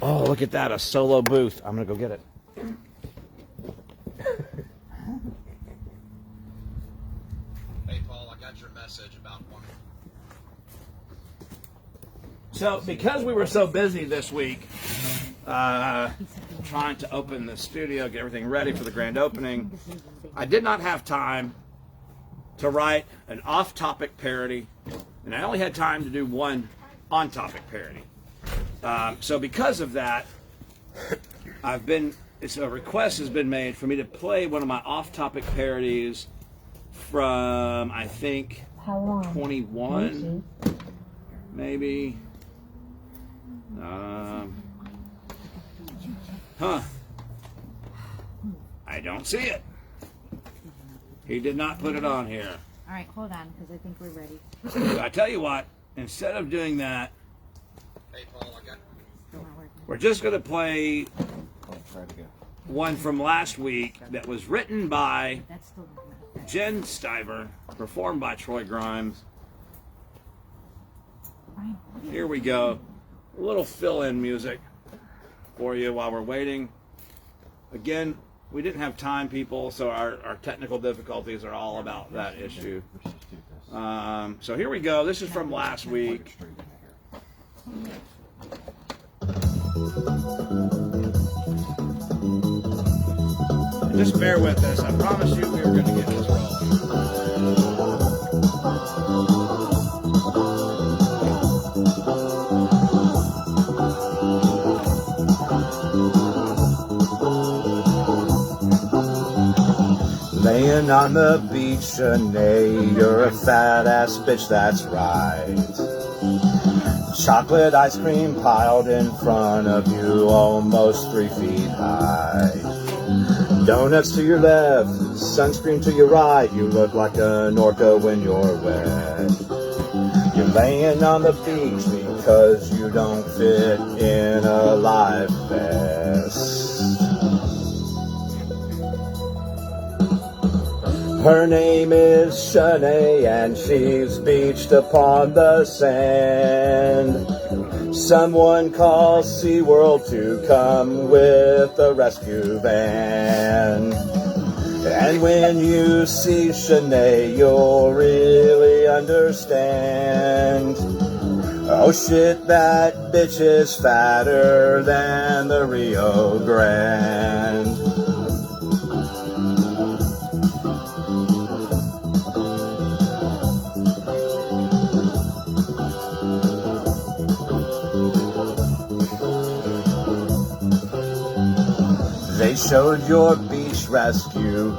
Oh, look at that. A solo booth. I'm going to go get it. Hey, Paul, I got your message about one. So, because we were so busy this week, trying to open the studio, get everything ready for the grand opening, I did not have time to write an off-topic parody, and I only had time to do one on-topic parody. So because of that, a request has been made for me to play one of my off-topic parodies from, I think, 21, maybe. I don't see it. He did not put it on here. All right, hold on, because I think we're ready. I tell you what, instead of doing that, Hey, Paul, I got... Still not working. we're just going to play one from last week that was written by That's still not working. Jen Stiver, performed by Troy Grimes. Brian, Here we go. A little fill-in music for you while we're waiting. Again, we didn't have time, people, so our technical difficulties are all about that issue. So here we go. This is from last week. And just bear with us. I promise you we are going to get this rolling. Laying on the beach, Sinead, you're a fat ass bitch, that's right. Chocolate ice cream piled in front of you, almost 3 feet high. Donuts to your left, sunscreen to your right, you look like an orca when you're wet. You're laying on the beach because you don't fit in a life vest. Her name is Shanae, and she's beached upon the sand. Someone call SeaWorld to come with a rescue van. And when you see Shanae, you'll really understand. Oh shit, that bitch is fatter than the Rio Grande. They showed your beach rescue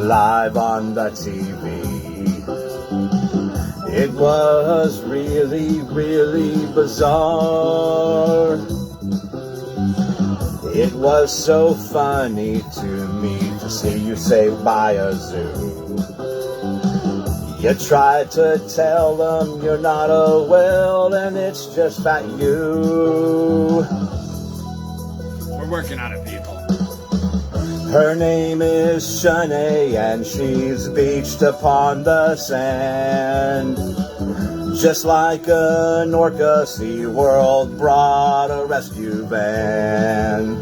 live on the TV. It was really, really bizarre. It was so funny to me to see you saved by a zoo. You tried to tell them you're not a whale and it's just that you. We're working on it, people. Her name is Shanae, and she's beached upon the sand. Just like an orca, SeaWorld brought a rescue van.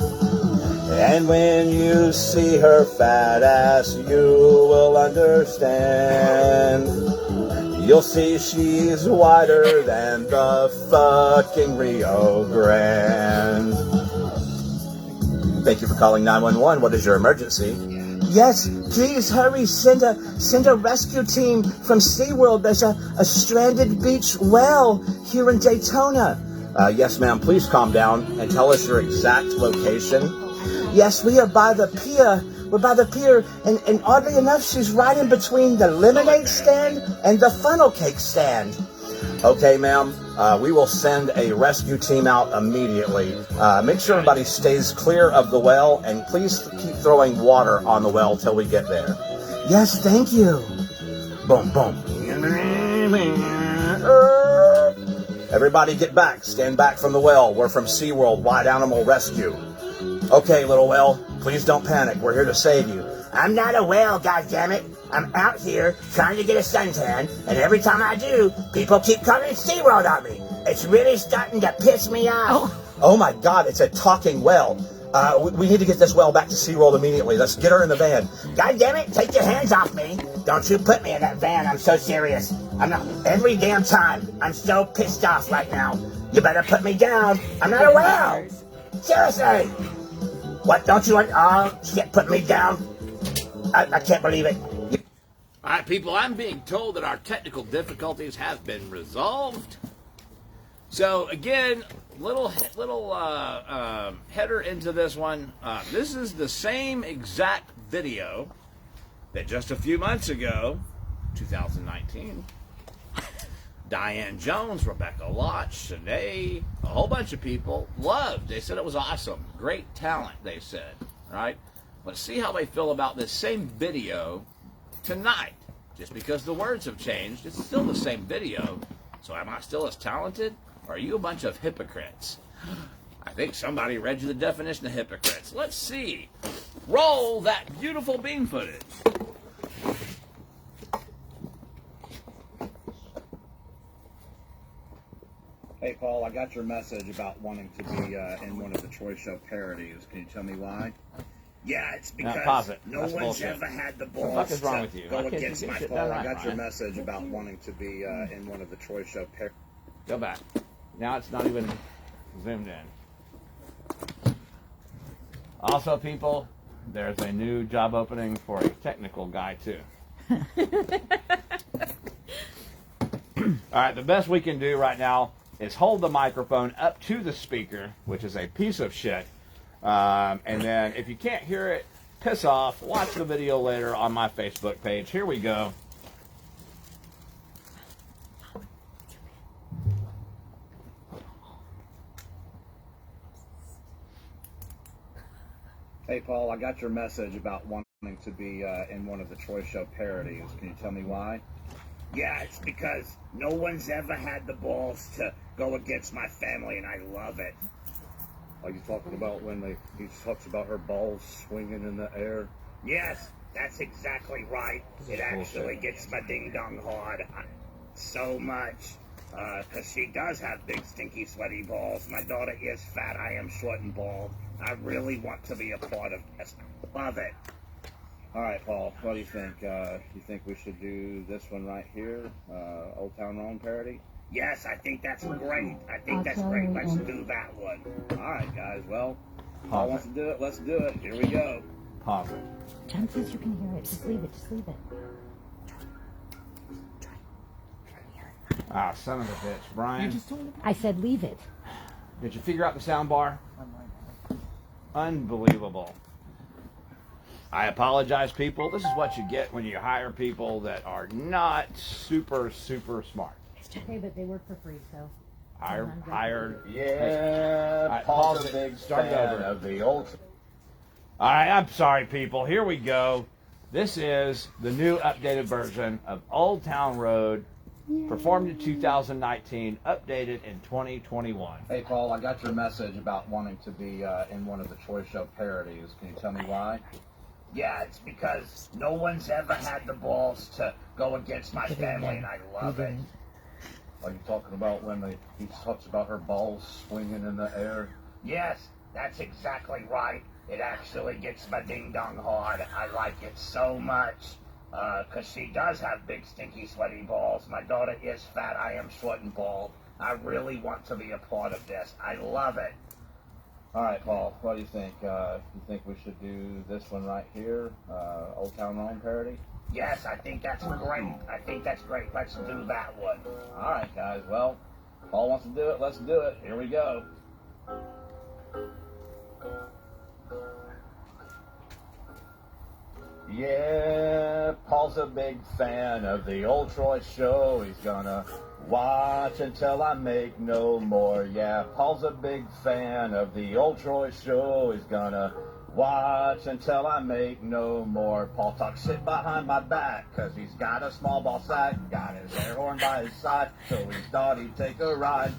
And when you see her fat ass, you will understand. You'll see she's wider than the fucking Rio Grande. Thank you for calling 911. What is your emergency? Yes, please hurry. Send a rescue team from SeaWorld. There's a stranded beach whale here in Daytona. Yes, ma'am. Please calm down and tell us your exact location. Yes, we are by the pier. We're by the pier, and oddly enough, she's right in between the lemonade stand and the funnel cake stand. Okay, ma'am. We will send a rescue team out immediately. Make sure everybody stays clear of the well, and please keep throwing water on the well till we get there. Yes, thank you. Boom, boom. Everybody get back. Stand back from the well. We're from SeaWorld Wild Animal Rescue. Okay, little whale, please don't panic. We're here to save you. I'm not a whale, goddammit. I'm out here trying to get a suntan, and every time I do, people keep calling SeaWorld on me. It's really starting to piss me off. Oh my God, it's a talking whale. We need to get this whale back to SeaWorld immediately. Let's get her in the van. Goddammit, take your hands off me. Don't you put me in that van. I'm so serious. I'm not, every damn time. I'm so pissed off right now. You better put me down. I'm not a whale. Seriously. What, don't you want, oh, shit, put me down? I can't believe it. All right, people, I'm being told that our technical difficulties have been resolved. So, again, little header into this one. This is the same exact video that just a few months ago, 2019, Diane Jones, Rebecca Lott, Shanae, a whole bunch of people loved. They said it was awesome. Great talent, they said. Right? Let's see how they feel about this same video tonight. Just because the words have changed, it's still the same video. So am I still as talented? Or are you a bunch of hypocrites? I think somebody read you the definition of hypocrites. Let's see. Roll that beautiful bean footage. Hey, Paul, I got your message about wanting to be in one of the Troy Show parodies. Can you tell me why? Yeah, it's Now, because pause it. no That's one's bullshit. ever had the What balls the fuck is wrong to with you? go Why can't you against get my shit phone. done I right, got your Ryan? message about wanting to be in one of the Troy Show parodies. Go back. Now it's not even zoomed in. Also, people, there's a new job opening for a technical guy, too. All right, the best we can do right now is hold the microphone up to the speaker, which is a piece of shit. And then if you can't hear it, piss off. Watch the video later on my Facebook page. Here we go. Hey, Paul, I got your message about wanting to be in one of the Troy Show parodies. Can you tell me why? Yeah, it's because no one's ever had the balls to go against my family, and I love it. Are you talking about when he talks about her balls swinging in the air? Yes, that's exactly right. It actually gets my ding-dong hard so much. Because she does have big, stinky, sweaty balls. My daughter is fat. I am short and bald. I really want to be a part of this. Love it. All right, Paul, what do you think? You think we should do this one right here, Old Town Road parody? Yes, I think that's great. I think that's great. Let's do that one. All right, guys. Well, Paul wants to do it. Let's do it. Here we go. Pause it. John says you can hear it. Just leave it. Just leave it. Ah, son of a bitch. Brian, I said leave it. did you figure out the sound bar? Unbelievable. I apologize, people. This is what you get when you hire people that are not super, super smart. Hey, but they work for free, so. Hired. Yeah, Paul's Paul's a big start it fan over. of the old. All right, I'm sorry, people. Here we go. This is the new updated version of Old Town Road, performed in 2019, updated in 2021. Hey, Paul, I got your message about wanting to be in one of the Choice Show parodies. Can you tell me why? Yeah, it's because no one's ever had the balls to go against my family, and I love it. Are you talking about when he talks about her balls swinging in the air? Yes, that's exactly right. It actually gets my ding-dong hard. I like it so much. Because she does have big, stinky, sweaty balls. My daughter is fat. I am short and bald. I really want to be a part of this. I love it. All right, Paul, what do you think? You think we should do this one right here, Old Town Road parody? Yes, I think that's great. I think that's great. Let's do that one. All right, guys. Well, Paul wants to do it. Let's do it. Here we go. Yeah, Paul's a big fan of the old Troy show. He's gonna watch until I make no more. Yeah, Paul's a big fan of the old Troy show. He's gonna watch until I make no more. Paul talks shit behind my back, cause he's got a small ball sack. Got his air horn by his side, so he thought he'd take a ride.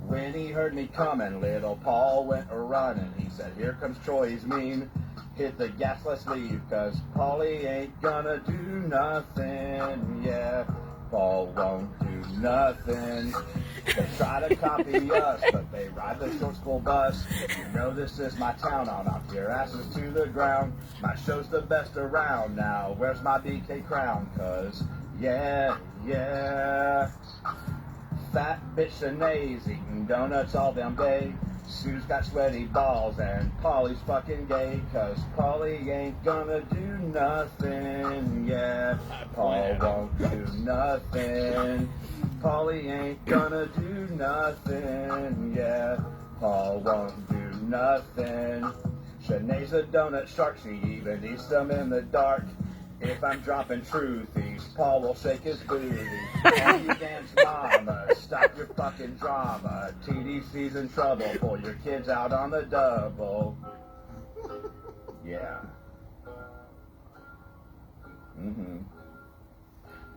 When he heard me coming, little Paul went a-running. He said, here comes Troy, he's mean. Hit the gas, let's leave, cause Paulie ain't gonna do nothing. Yeah, Paul won't do nothing. They try to copy us, but they ride the short school bus. You know this is my town, I'll knock your asses to the ground. My show's the best around now. Where's my BK crown? Cause, yeah, fat bitch Shanae's eating donuts all damn day. Sue's got sweaty balls and Paulie's fucking gay, cause Paulie ain't gonna do nothing. Yeah, Paul won't do nothing. Paulie ain't gonna do nothing. Yeah, Paul won't do nothing. Shanae's a donut shark, she even eats them in the dark. If I'm dropping truthies, Paul will shake his booty. All you dance mama, stop your fucking drama. TDC's in trouble, pull your kids out on the double. Yeah.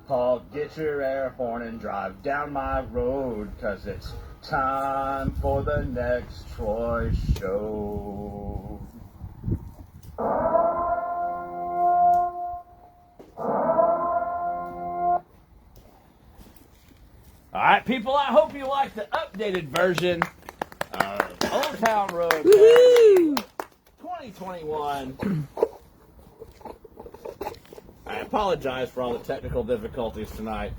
Paul, get your air horn and drive down my road, cause it's time for the next Troy show. All right, people, I hope you like the updated version of Old Town Road 2021. I apologize for all the technical difficulties tonight.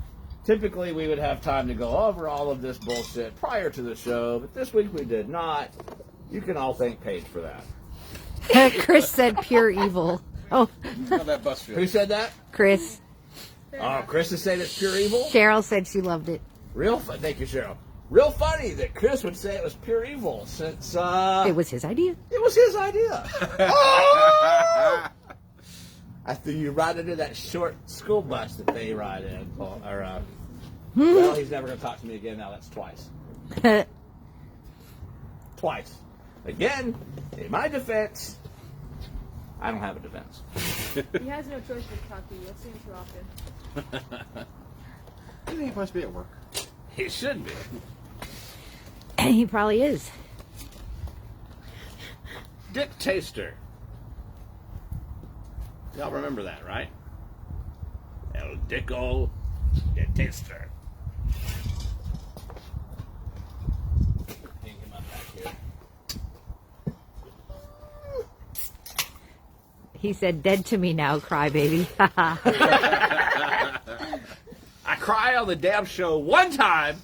Typically, we would have time to go over all of this bullshit prior to the show, but this week we did not. You can all thank Paige for that. Chris said pure evil. Oh, How that bus Who feels. said that? Chris. Oh, Chris is saying it's pure evil? Cheryl said she loved it. Thank you, Cheryl. Real funny that Chris would say it was pure evil since It was his idea. it was his idea. Oh! After you ride into that short school bus that they ride in, Paul, or well, he's never going to talk to me again. Now that's twice. Twice. Again, in my defense, I don't have a defense. He has no choice but to talk to you. You'll see him too often. Isn't he supposed to be at work? He should be. He probably is. Dick Taster. Y'all remember that, right? El Dico de Taster. Hang him up back here. He said, "Dead to me now, crybaby." I cry on the damn show one time,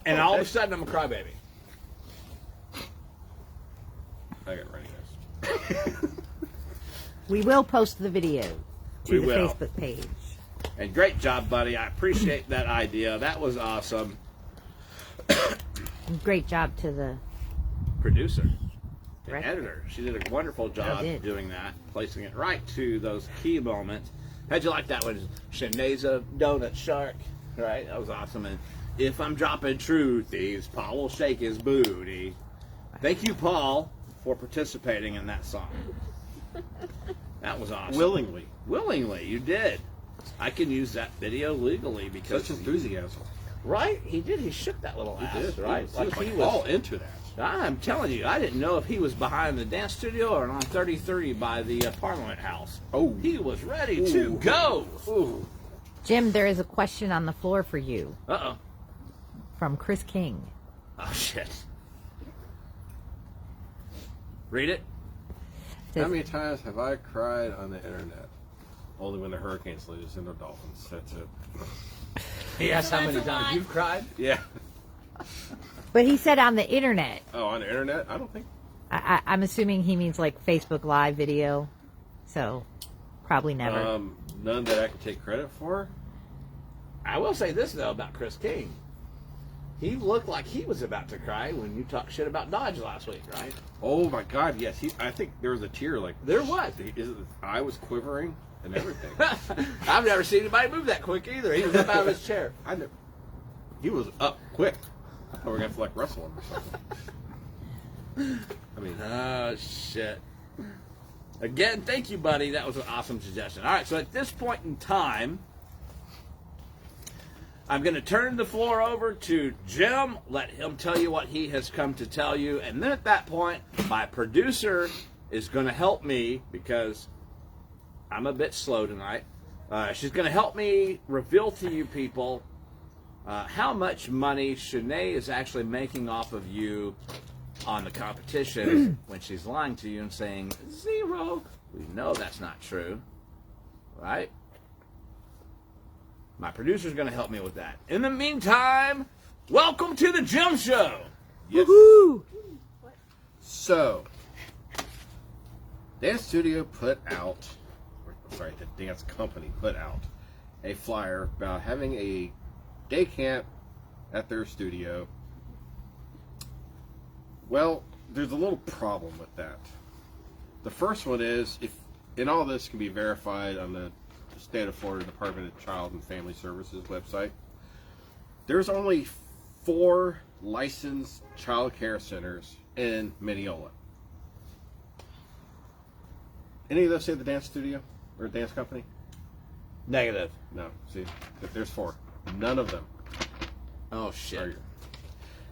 and all of a sudden I'm a crybaby. I got ready, guys. We will post the video to We the will. Facebook page. And great job, buddy. I appreciate that idea. That was awesome. And great job to the Producer. The Right. editor. She did a wonderful job did. doing that, placing it right to those key moments. How'd you like that one? Sinead's a donut shark. Right? That was awesome. And if I'm dropping truthies, Paul will shake his booty. Thank you, Paul, for participating in that song. That was awesome. Willingly. Willingly, you did. I can use that video legally because Such enthusiasm. right, he did. He shook that little ass, He did. right? He was like all into that. I'm telling you, I didn't know if he was behind the dance studio or on 3030 by the Parliament House. Oh. He was ready to go. Ooh. Jim. There is a question on the floor for you Uh-oh. from Chris King. Oh, shit. Read it. How many times have I cried on the internet? Only when the Hurricanes lose and the Dolphins. That's it. He asked how many times you've cried. Yeah. But he said on the internet. Oh, on the internet? I don't think. I'm assuming he means like Facebook Live video. So probably never. None that I can take credit for. I will say this, though, about Chris King. He looked like he was about to cry when you talked shit about Dodge last week, right? Oh my God! Yes, I think there was a tear. Like There was. His eye was quivering and everything. I've never seen anybody move that quick either. He was up out of his chair. He was up quick. I thought we were gonna have to like wrestle him or something. I mean, Oh, shit. Again, thank you, buddy. That was an awesome suggestion. All right, so at this point in time, I'm going to turn the floor over to Jim, let him tell you what he has come to tell you. And then at that point, my producer is going to help me because I'm a bit slow tonight. She's going to help me reveal to you people how much money Shanae is actually making off of you on the competition when she's lying to you and saying 0. We know that's not true, right? My producer's going to help me with that. In the meantime, welcome to the Jim Show. yes. Woohoo! So, Dance Studio the dance company put out a flyer about having a day camp at their studio. Well, there's a little problem with that. The first one is, and all this can be verified on the State of Florida Department of Child and Family Services website. There's only 4 licensed child care centers in Mineola. Any of those say the dance studio or dance company? Negative. No. See, there's 4. None of them Oh, are shit. here.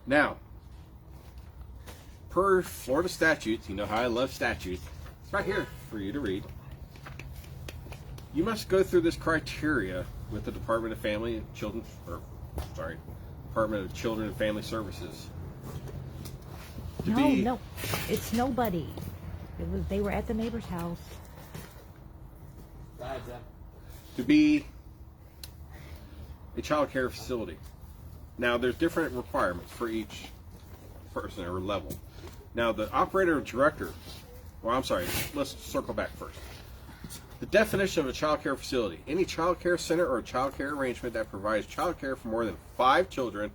Now, per Florida statutes, you know how I love statutes. It's right here for you to read. You must go through this criteria with the Department of Family and Children, Department of Children and Family Services. No, it's nobody. They were at the neighbor's house. To be a child care facility. Now, there's different requirements for each person or level. Now, the operator or director, let's circle back first. The definition of a child care facility: any child care center or child care arrangement that provides child care for more than 5 children,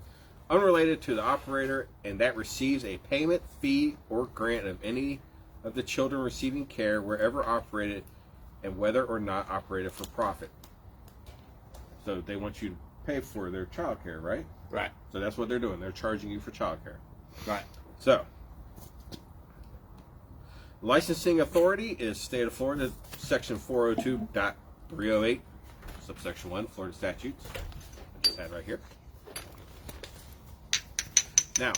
unrelated to the operator, and that receives a payment, fee, or grant of any of the children receiving care wherever operated, and whether or not operated for profit. So they want you to pay for their child care, right? Right. So that's what they're doing. They're charging you for child care. Right. So, licensing authority is State of Florida, Section 402.308, subsection 1, Florida statutes. I just had right here. Now,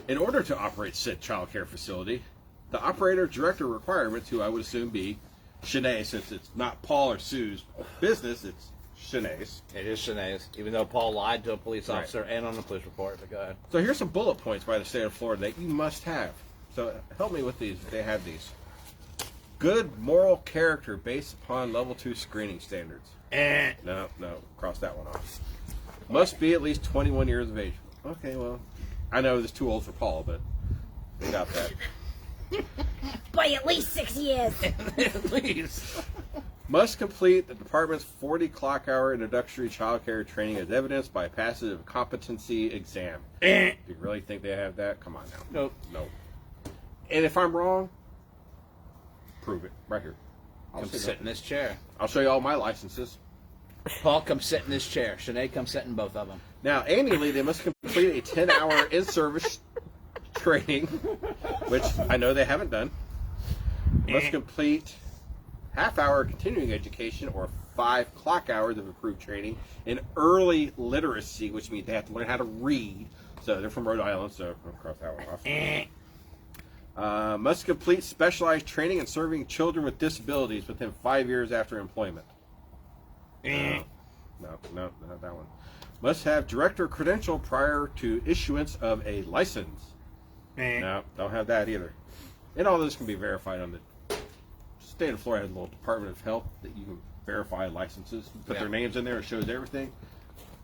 in order to operate said child care facility, the operator director requirements, who I would assume be Shanae, since it's not Paul or Sue's business, it's Shanae's. It is Shanae's, even though Paul lied to a police Right. officer and on the police report. But go ahead. So here's some bullet points by the state of Florida that you must have. So help me with these if they have these. Good moral character based upon level 2 screening standards. No, cross that one off. Must be at least 21 years of age. Okay, well, I know it's too old for Paul, but they got that. By at least 6 years. Please. Must complete the department's 40 clock hour introductory child care training as evidenced by passage of competency exam. Do you really think they have that? Come on now. Nope. Nope. And if I'm wrong, prove it right here. Come sit in this chair. I'll show you all my licenses. Paul, come sit in this chair. Shanae, come sit in both of them. Now, annually, they must complete a 10-hour in-service training, which I know they haven't done. Must complete half-hour continuing education or 5 clock hours of approved training in early literacy, which means they have to learn how to read. So they're from Rhode Island, so I'll cross that one off. Must complete specialized training in serving children with disabilities within 5 years after employment. No, not that one. Must have director credential prior to issuance of a license. No, don't have that either. And all this can be verified on the state of Florida has a little Department of Health that you can verify licenses. Put their names in there, it shows everything.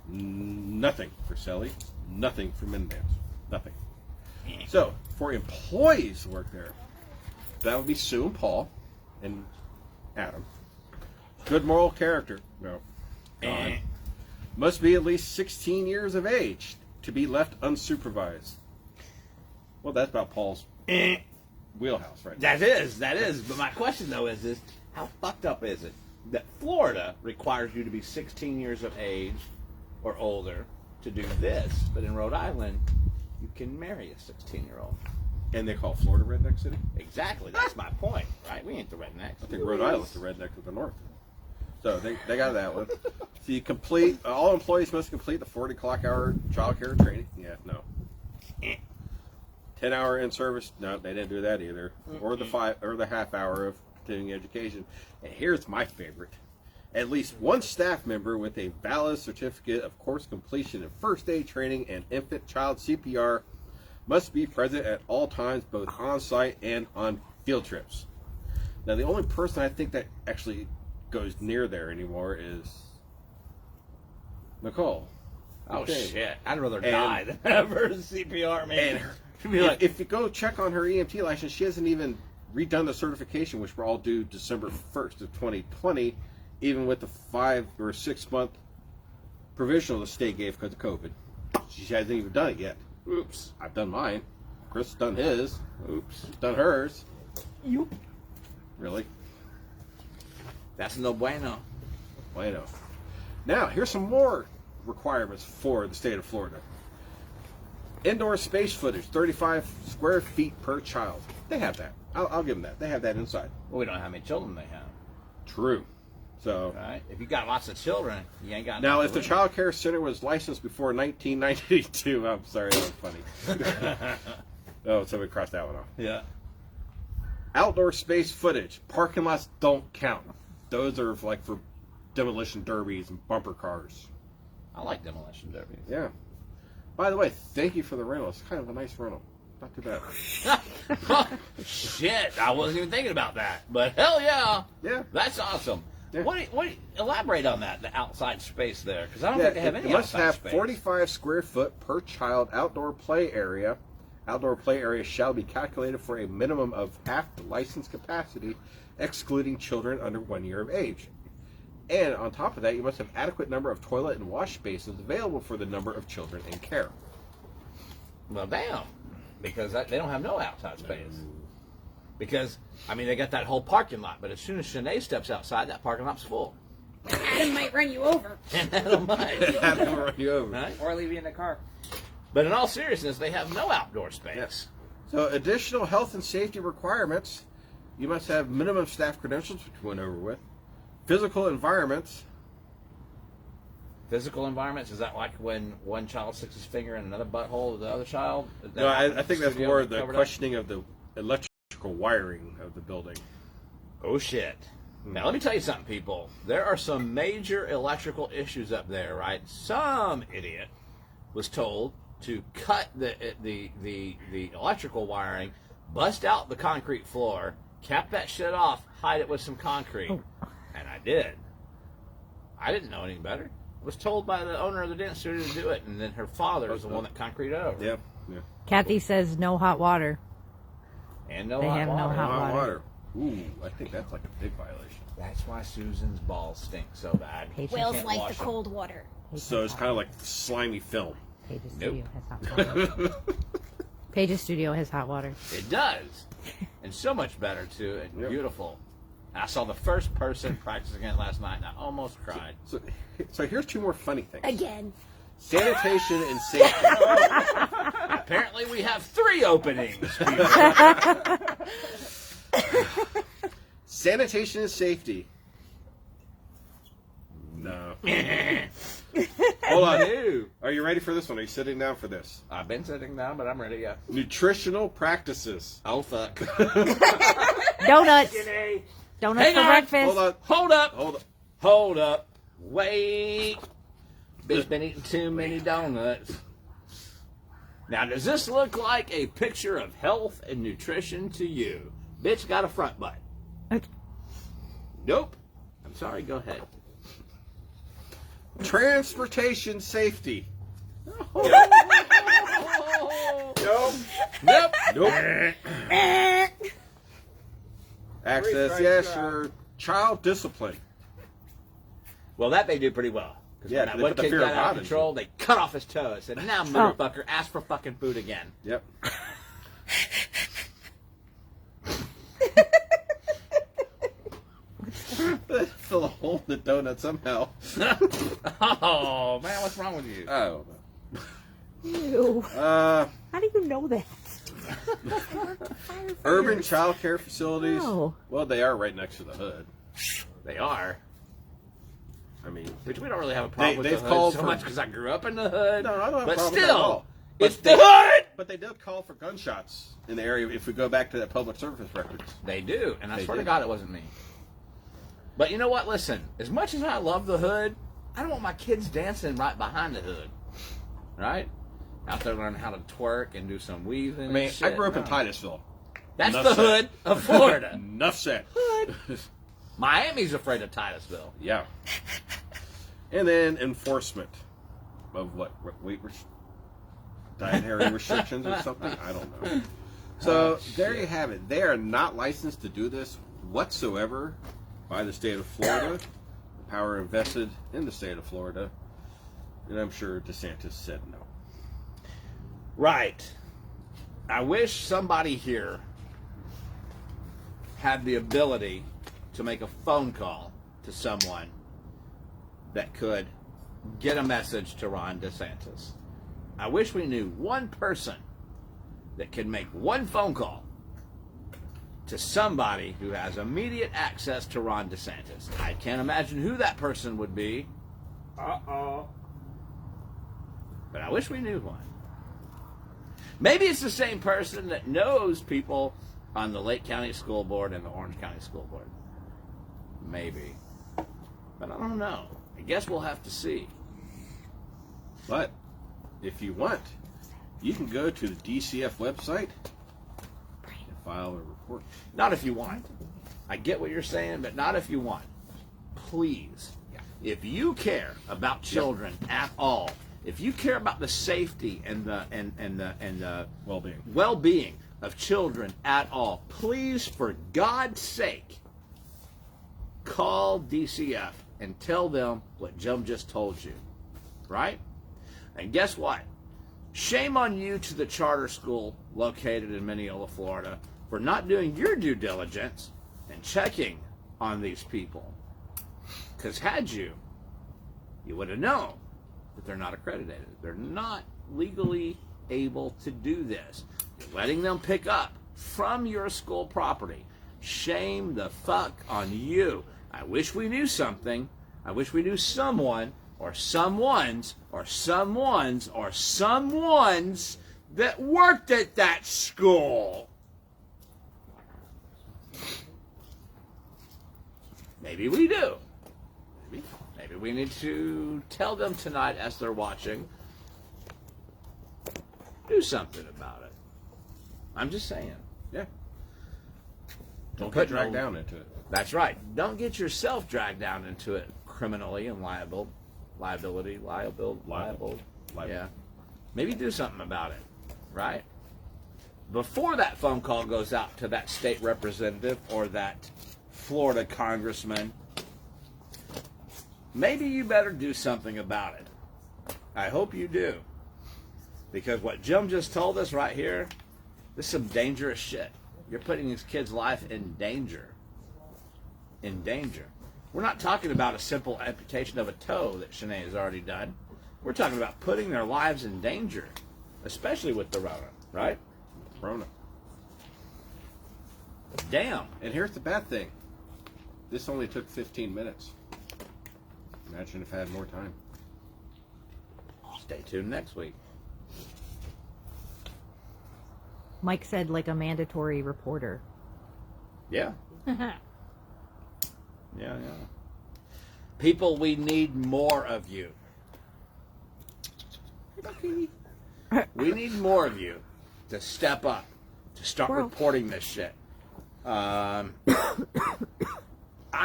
Nothing for Selly, nothing for Minvans, nothing. So, for employees who work there, that would be Sue and Paul and Adam. Good moral character. No. Gone. Must be at least 16 years of age to be left unsupervised. Well, that's about Paul's wheelhouse, right? That is. But my question, though, is how fucked up is it that Florida requires you to be 16 years of age or older to do this, but in Rhode Island, you can marry a 16-year-old. And they call Florida Redneck City? Exactly. That's my point, right? We ain't the rednecks. I think Rhode Island's the redneck of the north. So they got that one. So you complete, all employees must complete the 40 clock hour child care training. Yeah, no. 10-hour in service. No, they didn't do that either. Or the half hour of continuing education. And here's my favorite. At least one staff member with a valid certificate of course completion in first aid training and infant child CPR must be present at all times, both on site and on field trips. Now, the only person I think that actually goes near there anymore is Nicole. Oh, Okay. shit. I'd rather die than ever CPR, man. And if you go check on her EMT license, she hasn't even redone the certification, which were all due December 1st of 2020, even with the 5 or 6 month provisional the state gave because of COVID. She hasn't even done it yet. Oops. I've done mine. Chris has done his. Oops. Done hers. Yoop. Really? That's no bueno. Bueno. Now, here's some more requirements for the state of Florida. Indoor space footage, 35 square feet per child. They have that. I'll give them that. They have that inside. Well, we don't know how many children they have. True. So, Right? If you got lots of children, you ain't got now, enough if the room. child care center was licensed before 1992, I'm sorry, that was funny. Oh, so we crossed that one off. Yeah. Outdoor space footage, parking lots don't count. Those are like for demolition derbies and bumper cars. I like demolition derbies. Yeah. By the way, thank you for the rental. It's kind of a nice rental. Not too bad. Shit, I wasn't even thinking about that. But hell yeah. Yeah. That's awesome. Yeah. Elaborate on that, the outside space there, because I don't think they have it any must outside have space. 45 square foot per child outdoor play area. Outdoor play area shall be calculated for a minimum of half the licensed capacity, excluding children under 1 year of age. And on top of that, you must have adequate number of toilet and wash spaces available for the number of children in care. Well, damn, because they don't have no outside space. Because, I mean, they got that whole parking lot, but as soon as Shanae steps outside, that parking lot's full. Adam might run you over. And that'll might. That'll run you over. Right? Or leave you in the car. But in all seriousness, they have no outdoor space. Yes. So additional health and safety requirements, you must have minimum staff credentials, which we went over with. Physical environments. Physical environments, is that like when one child sticks his finger in another butthole of the other child? Is that No, like I think that's studio more the covered up? questioning of the electrical electrical wiring of the building. Oh shit. Now let me tell you something, people. There are some major electrical issues up there, right? Some idiot was told to cut the electrical wiring, bust out the concrete floor, cap that shit off, hide it with some concrete. And I did. I didn't know any better. I was told by the owner of the dance studio to do it, and then her father was the one that concreted over. Yep. Yeah. Kathy says no hot water. And no They hot have no water. hot water. Ooh, I think that's like a big violation. That's why Susan's balls stink so bad. Paige, She Whales can't like wash the cold water. So it's kind of like slimy film. Paige's Nope. studio has hot water. Paige's studio has hot water. It does. And so much better, too, and Yep. beautiful. I saw the first person practicing it last night, and I almost cried. So here's two more funny things. Again. Sanitation and safety. Apparently, we have 3 openings. people. Sanitation and safety. No. Hold on. Ew. Are you ready for this one? Are you sitting down for this? I've been sitting down, but I'm ready, yeah. Nutritional practices. Oh, fuck. Donuts. Donuts Hang for on. breakfast. Hold on. Hold up. Hold on. Hold up. Wait. Bitch been eating too many donuts. Now, does this look like a picture of health and nutrition to you? Bitch got a front butt. Nope. I'm sorry, go ahead. Transportation safety. Nope. Nope. Nope. Access, yes, sure. Child discipline. Well, that they do pretty well. Because Yeah, when that they one put the kid fear got of out God of into control, they cut off his toe and said, now, motherfucker, ask for fucking food again. Yep. Fill a hole in the donut somehow. Oh, man, what's wrong with you? I don't know. Ew. How do you know that? Urban child care facilities. No. Well, they are right next to the hood. They are. I mean, Which we don't really have a problem with they've the hood called so for- much because I grew up in the hood. No, I don't have a but problem with that at still, all. it's But the hood! but they did call for gunshots in the area if we go back to that public service records. They do, and I They swear to do. God it wasn't me. But you know what? Listen, as much as I love the hood, I don't want my kids dancing right behind the hood. Right? Out there learning how to twerk and do some weaving. I mean, and shit. I grew up in No. Titusville. That's Enough the said. hood of Florida. Enough said. Miami's afraid of Titusville. Yeah. And then enforcement of what? Dietary restrictions or something? I don't know. So there you have it. They are not licensed to do this whatsoever by the state of Florida. The power invested in the state of Florida. And I'm sure DeSantis said no. Right. I wish somebody here had the ability to make a phone call to someone that could get a message to Ron DeSantis. I wish we knew one person that could make one phone call to somebody who has immediate access to Ron DeSantis. I can't imagine who that person would be. Uh-oh. But I wish we knew one. Maybe it's the same person that knows people on the Lake County School Board and the Orange County School Board. Maybe. But I don't know. I guess we'll have to see. But if you want, you can go to the DCF website and file a report. Not if you want. I get what you're saying, but not if you want. Please. If you care about children at all, if you care about the safety and the well-being of children at all, please, for God's sake, call DCF and tell them what Jim just told you, right? And guess what? Shame on you to the charter school located in Mineola, Florida, for not doing your due diligence and checking on these people. Because had you would have known that they're not accredited. They're not legally able to do this. You're letting them pick up from your school property. Shame the fuck on you. I wish we knew something. I wish we knew someone or someones that worked at that school. Maybe we do. Maybe we need to tell them tonight as they're watching. Do something about it. I'm just saying. Yeah. Don't Put get dragged no- down into it. That's right. Don't get yourself dragged down into it criminally and liable. Yeah. Maybe do something about it, right? Before that phone call goes out to that state representative or that Florida congressman, maybe you better do something about it. I hope you do. Because what Jim just told us right here, this is some dangerous shit. You're putting these kids' life in danger. In danger. We're not talking about a simple amputation of a toe that Shanae has already done. We're talking about putting their lives in danger, especially with the Rona, right? Rona. Damn. And here's the bad thing. This only took 15 minutes. Imagine if I had more time. Stay tuned next week. Mike said like a mandatory reporter. Yeah. Yeah. People, we need more of you. We need more of you to step up, to start reporting this shit. I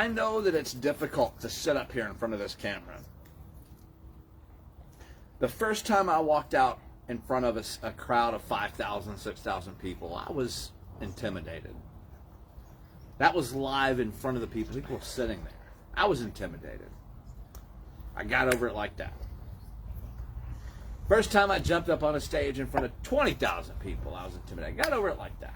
know that it's difficult to sit up here in front of this camera. The first time I walked out in front of a crowd of 5,000, 6,000 people, I was intimidated. That was live in front of the people. People were sitting there. I was intimidated. I got over it like that. First time I jumped up on a stage in front of 20,000 people, I was intimidated. I got over it like that.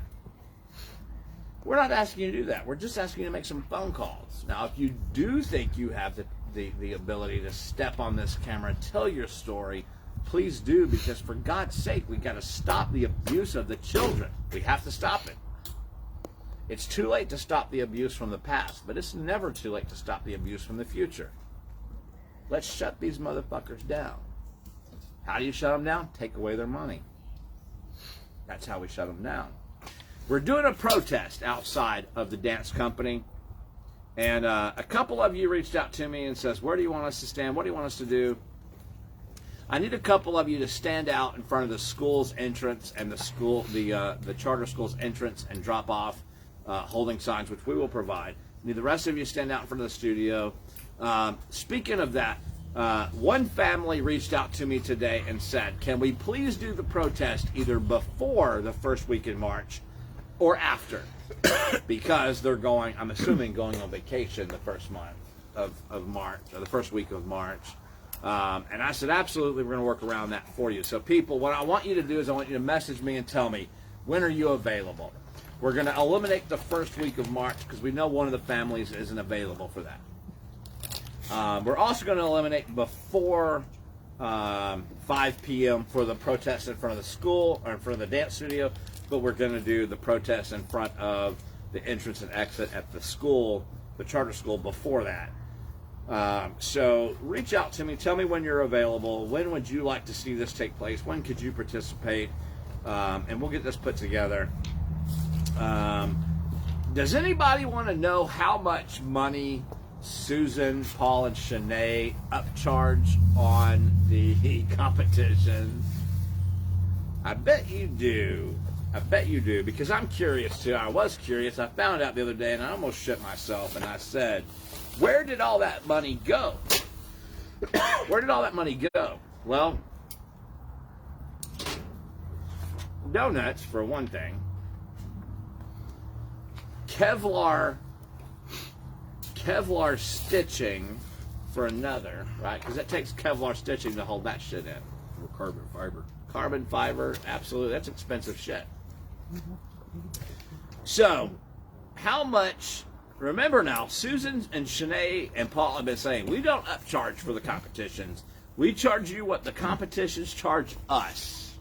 We're not asking you to do that. We're just asking you to make some phone calls. Now, if you do think you have the ability to step on this camera and tell your story, please do, because for God's sake, we got to stop the abuse of the children. We have to stop it. It's too late to stop the abuse from the past, but it's never too late to stop the abuse from the future. Let's shut these motherfuckers down. How do you shut them down? Take away their money. That's how we shut them down. We're doing a protest outside of the dance company, and a couple of you reached out to me and says, where do you want us to stand? What do you want us to do? I need a couple of you to stand out in front of the school's entrance and the charter school's entrance and drop off holding signs, which we will provide. I need the rest of you to stand out in front of the studio. Speaking of that, one family reached out to me today and said, can we please do the protest either before the first week in March or after? Because they're going, I'm assuming, going on vacation the first month of March, or the first week of March. And I said, absolutely, we're going to work around that for you. So people, what I want you to do is I want you to message me and tell me, when are you available? We're going to eliminate the first week of March because we know one of the families isn't available for that. We're also going to eliminate before 5 p.m. for the protest in front of the school or in front of the dance studio, but we're going to do the protest in front of the entrance and exit at the school, the charter school, before that. So reach out to me. Tell me when you're available. When would you like to see this take place? When could you participate? And we'll get this put together. Does anybody want to know how much money Susan, Paul, and Shanae upcharge on the competition? I bet you do. I bet you do, because I'm curious too. I was curious. I found out the other day and I almost shit myself, and I said, where did all that money go? Where did all that money go? Well, donuts for one thing. Kevlar stitching for another, right? Because it takes Kevlar stitching to hold that shit in. Or carbon fiber. Carbon fiber, absolutely. That's expensive shit. So, how much... Remember now, Susan and Shanae and Paul have been saying, we don't upcharge for the competitions. We charge you what the competitions charge us.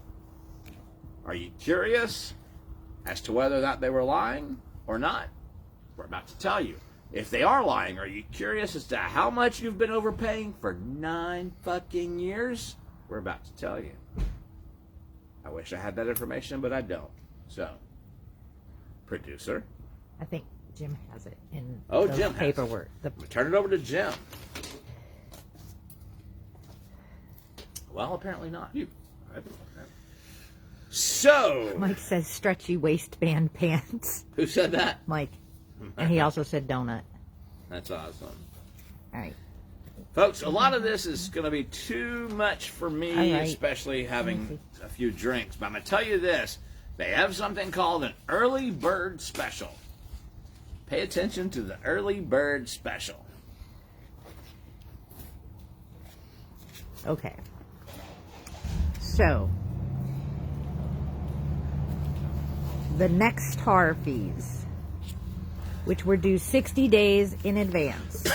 Are you curious as to whether or not they were lying or not? We're about to tell you. If they are lying, are you curious as to how much you've been overpaying for 9 fucking years? We're about to tell you. I wish I had that information, but I don't. So, producer. I think Jim has it in Oh, the Jim has it. paperwork. The Turn it over to Jim. Well, apparently not. I don't know. So, Mike says stretchy waistband pants. who said that? Mike, and he also said donut. That's awesome. All right. Folks, a lot of this is going to be too much for me, All right. especially having a few drinks. But I'm going to tell you this. They have something called an early bird special. Pay attention to the early bird special. Okay. So, the next tar fees, which were due 60 days in advance.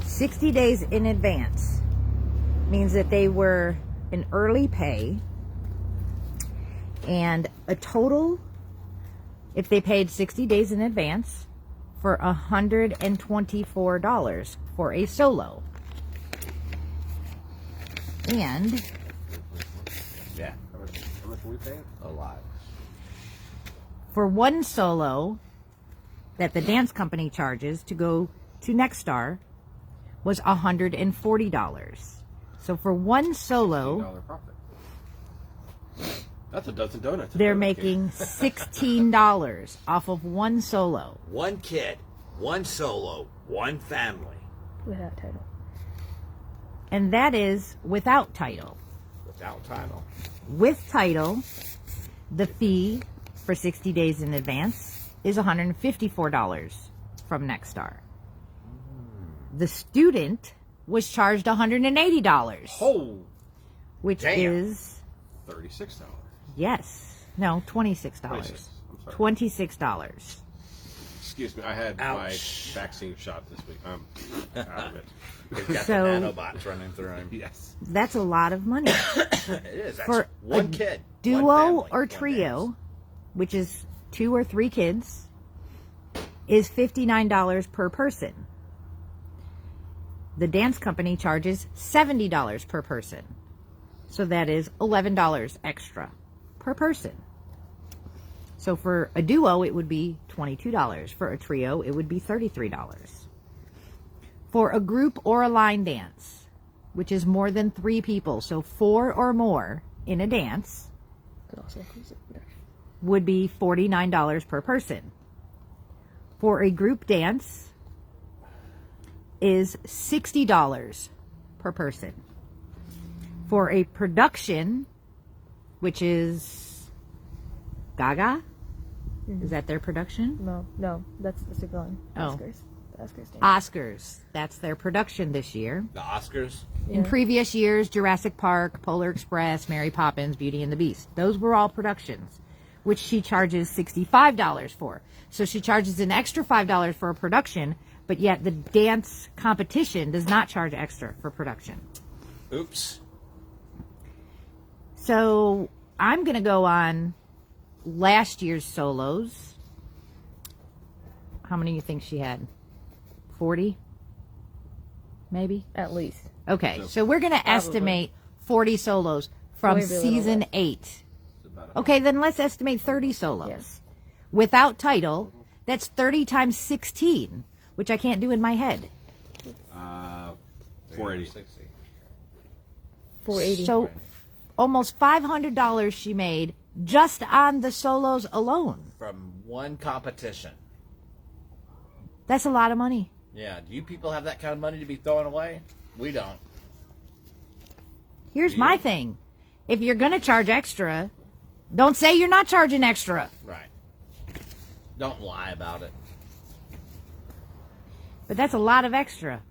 60 days in advance means that they were an early pay, and a total, if they paid 60 days in advance, for $124 for a solo. And Yeah, How much are we paying? a lot. for one solo that the dance company charges to go to Nextstar was $140. So for one solo, $15 profit. That's a dozen donuts. they're making $16 off of one solo. One kid, one solo, one family. Without title. And that is without title. Without title. With title, the fee for 60 days in advance is $154 from Nextstar. The student was charged $180, Oh, which damn. is, $36. yes, no, $26. $26. I'm sorry. $26. Excuse me, I had Ouch. my vaccine shot this week. I'm out of it. He's got So- the nanobots running through him. Yes. That's a lot of money. It is. That's For one a kid. Duo one family, or one trio, dance. which is 2 or 3 kids, is $59 per person. The dance company charges $70 per person. So that is $11 extra per person. So for a duo, it would be $22. For a trio, it would be $33. For a group or a line dance, which is more than 3 people, so 4 or more in a dance, Could also include the production. would be $49 per person. For a group dance is $60 per person. For a production, which is Gaga, is that their production? No, that's the Siglon. Oh. Oscars. The Oscars stand. Oscars, that's their production this year. The Oscars. In previous years, Jurassic Park, Polar Express, Mary Poppins, Beauty and the Beast. Those were all productions, which she charges $65 for. So she charges an extra $5 for a production, but yet the dance competition does not charge extra for production. Oops. So I'm going to go on last year's solos. How many do you think she had? 40? Maybe? At least. Okay, so we're going to estimate 40 solos from Maybe a little season less. 8. Okay, then let's estimate 30 solos. Yes. Without title, that's 30 times 16, which I can't do in my head. 480. 480. So almost $500 she made just on the solos alone. From one competition. That's a lot of money. Yeah. Do you people have that kind of money to be throwing away? We don't. Here's my thing. If you're going to charge extra, don't say you're not charging extra. Right. Don't lie about it. But that's a lot of extra.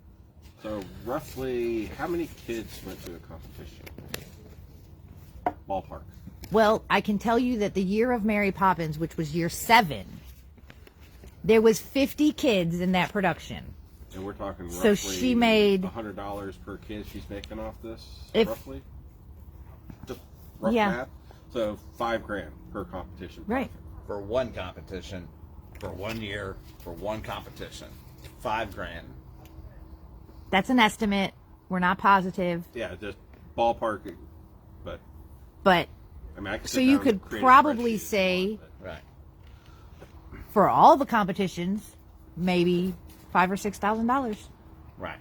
So roughly, how many kids went to a competition? Ballpark. Well, I can tell you that the year of Mary Poppins, which was year 7, there was 50 kids in that production. And we're talking So roughly she made- $100 per kid she's making off this, If- roughly? Just rough Yeah. math? So $5,000 per competition. Right. For one competition, for 1 year, for one competition, $5,000. That's an estimate. We're not positive. Yeah, just ballpark. But I mean, I could so sit you down could and create a probably spreadsheet say Right. for all the competitions, maybe $5,000 or $6,000. Right.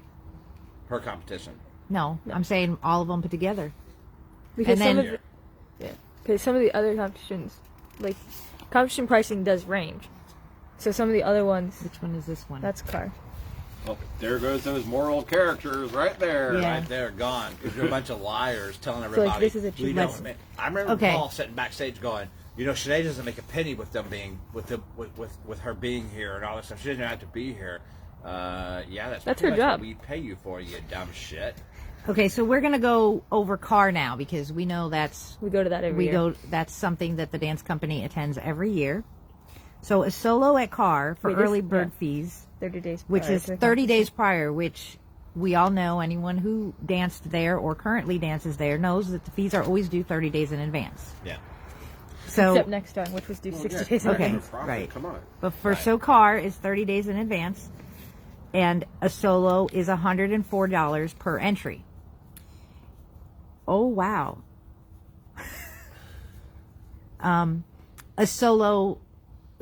Per competition. No, I'm saying all of them put together. Because And some then- of because some of the other competitions, like competition pricing, does range. So some of the other ones, Which one is this one? that's car. Oh, there goes those moral characters right there. Yeah. Right there, gone. Because you're a bunch of liars telling like, everybody. this is a cheap we don't lesson. make-" I remember Okay. Paul sitting backstage going, you know, Sinead doesn't make a penny with them being with her being here and all this stuff. She doesn't have to be here. Yeah, that's That's pretty her much what job. we pay you for, you dumb shit. Okay, so we're gonna go over car now because we know We go to that every year. that's something that the dance company attends every year. So a solo at car for Wait, this- early bird yeah. fees, 30 days. which prior is to the 30 days competition. prior, which we all know, anyone who danced there or currently dances there knows that the fees are always due 30 days in advance. Yeah. So Except next time, which was due 60 days in Okay. advance. Profit, right. Come on. But for SoCar is 30 days in advance, and a solo is $104 per entry. Oh wow! A solo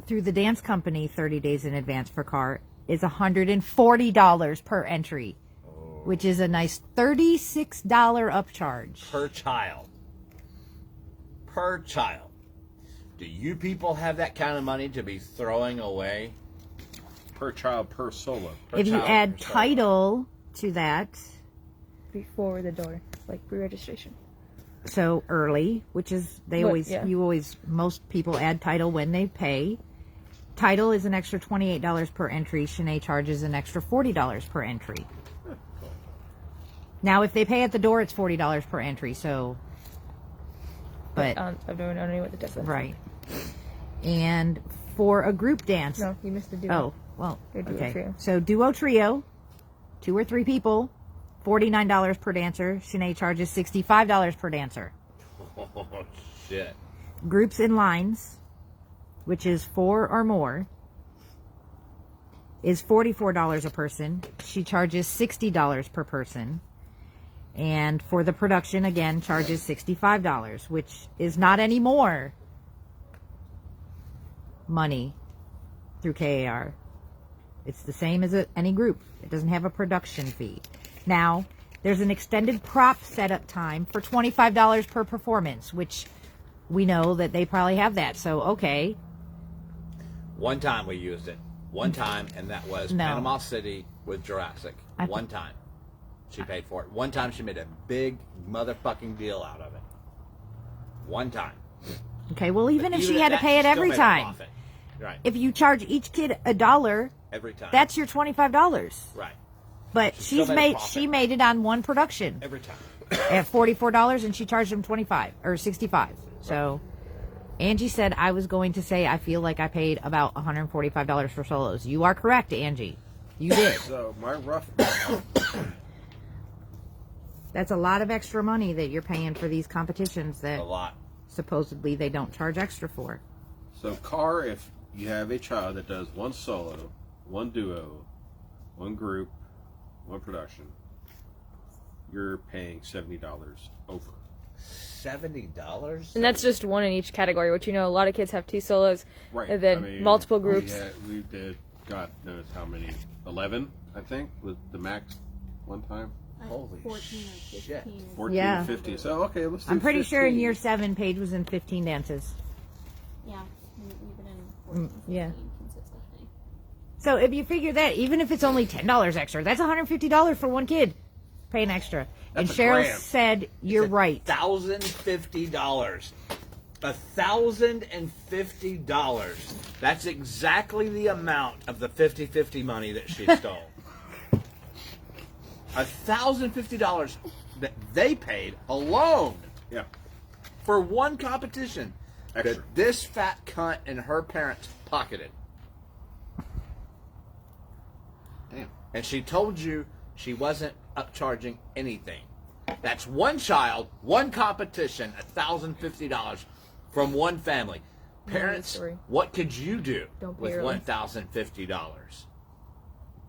through the dance company 30 days in advance for car is $140 per entry, which is a nice $36 upcharge. Per child. Per child. Do you people have that kind of money to be throwing away? Per child, per solo. If you child add per solo. title to that, Before the door, like pre-registration. so early, which is most people add title when they pay. Title is an extra $28 per entry. Shanae charges an extra $40 per entry. Now, if they pay at the door, it's $40 per entry. So, but I don't know what the difference is. right. And for a group dance, No, you missed the duo. oh well, Or duo okay. trio. So duo trio, 2 or 3 people, $49 per dancer. Shanae charges $65 per dancer. Oh, shit. Groups in lines, which is 4 or more, is $44 a person. She charges $60 per person. And for the production, again, charges $65, which is not any more money through KAR. It's the same as any group. It doesn't have a production fee. Now, there's an extended prop setup time for $25 per performance, which we know that they probably have that. So, okay. One time we used it. One time, and that was No. Panama City with Jurassic. I- One time. She paid for it. One time she made a big motherfucking deal out of it. One time. Okay, well, even if she at had to that, pay it still every made a time, profit. Right. if you charge each kid $1, Every time. that's your $25. right. But She still she's made a made profit. she made it on one production Every time. at $44, and she charged them 25 or 65. So Angie said I was going to say I feel like I paid about $145 for solos. You are correct, Angie. You did. So my rough That's a lot of extra money that you're paying for these competitions that A lot. supposedly they don't charge extra for. So car, if you have a child that does one solo, one duo, one group, one production, you're paying $70 over. $70? And that's just one in each category, which, you know, a lot of kids have 2 solos. Right. And then I mean, multiple groups. We did, God knows how many, 11, I think, was the max one time. Holy 14 or shit. 15. 14 Yeah. to 50. So, okay, let's do I'm pretty sure in 15. year 7, Paige was in 15 dances. Yeah, we've been in 14, yeah. 15 consistently. So if you figure that, even if it's only $10 extra, that's $150 for one kid paying extra. That's and a Cheryl grand. said, "You're right." $1,050. $1,050. That's exactly the amount of the 50-50 money that she stole. $1,050 that they paid alone Yeah. for one competition Extra. that this fat cunt and her parents pocketed. Damn. And she told you she wasn't upcharging anything. That's one child, one competition, $1,050 from one family. Parents, story. what could you do Don't pay with early. $1,050?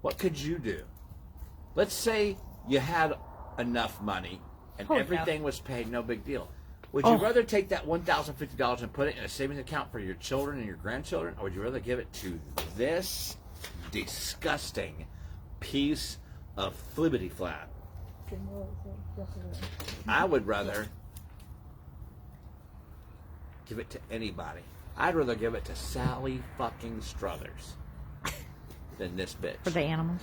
What could you do? Let's say you had enough money and Holy everything was paid, no big deal. Would you rather take that $1,050 and put it in a savings account for your children and your grandchildren, or would you rather give it to this disgusting piece of flibbity flap? I would rather give it to anybody. I'd rather give it to Sally fucking Struthers than this bitch. For the animals.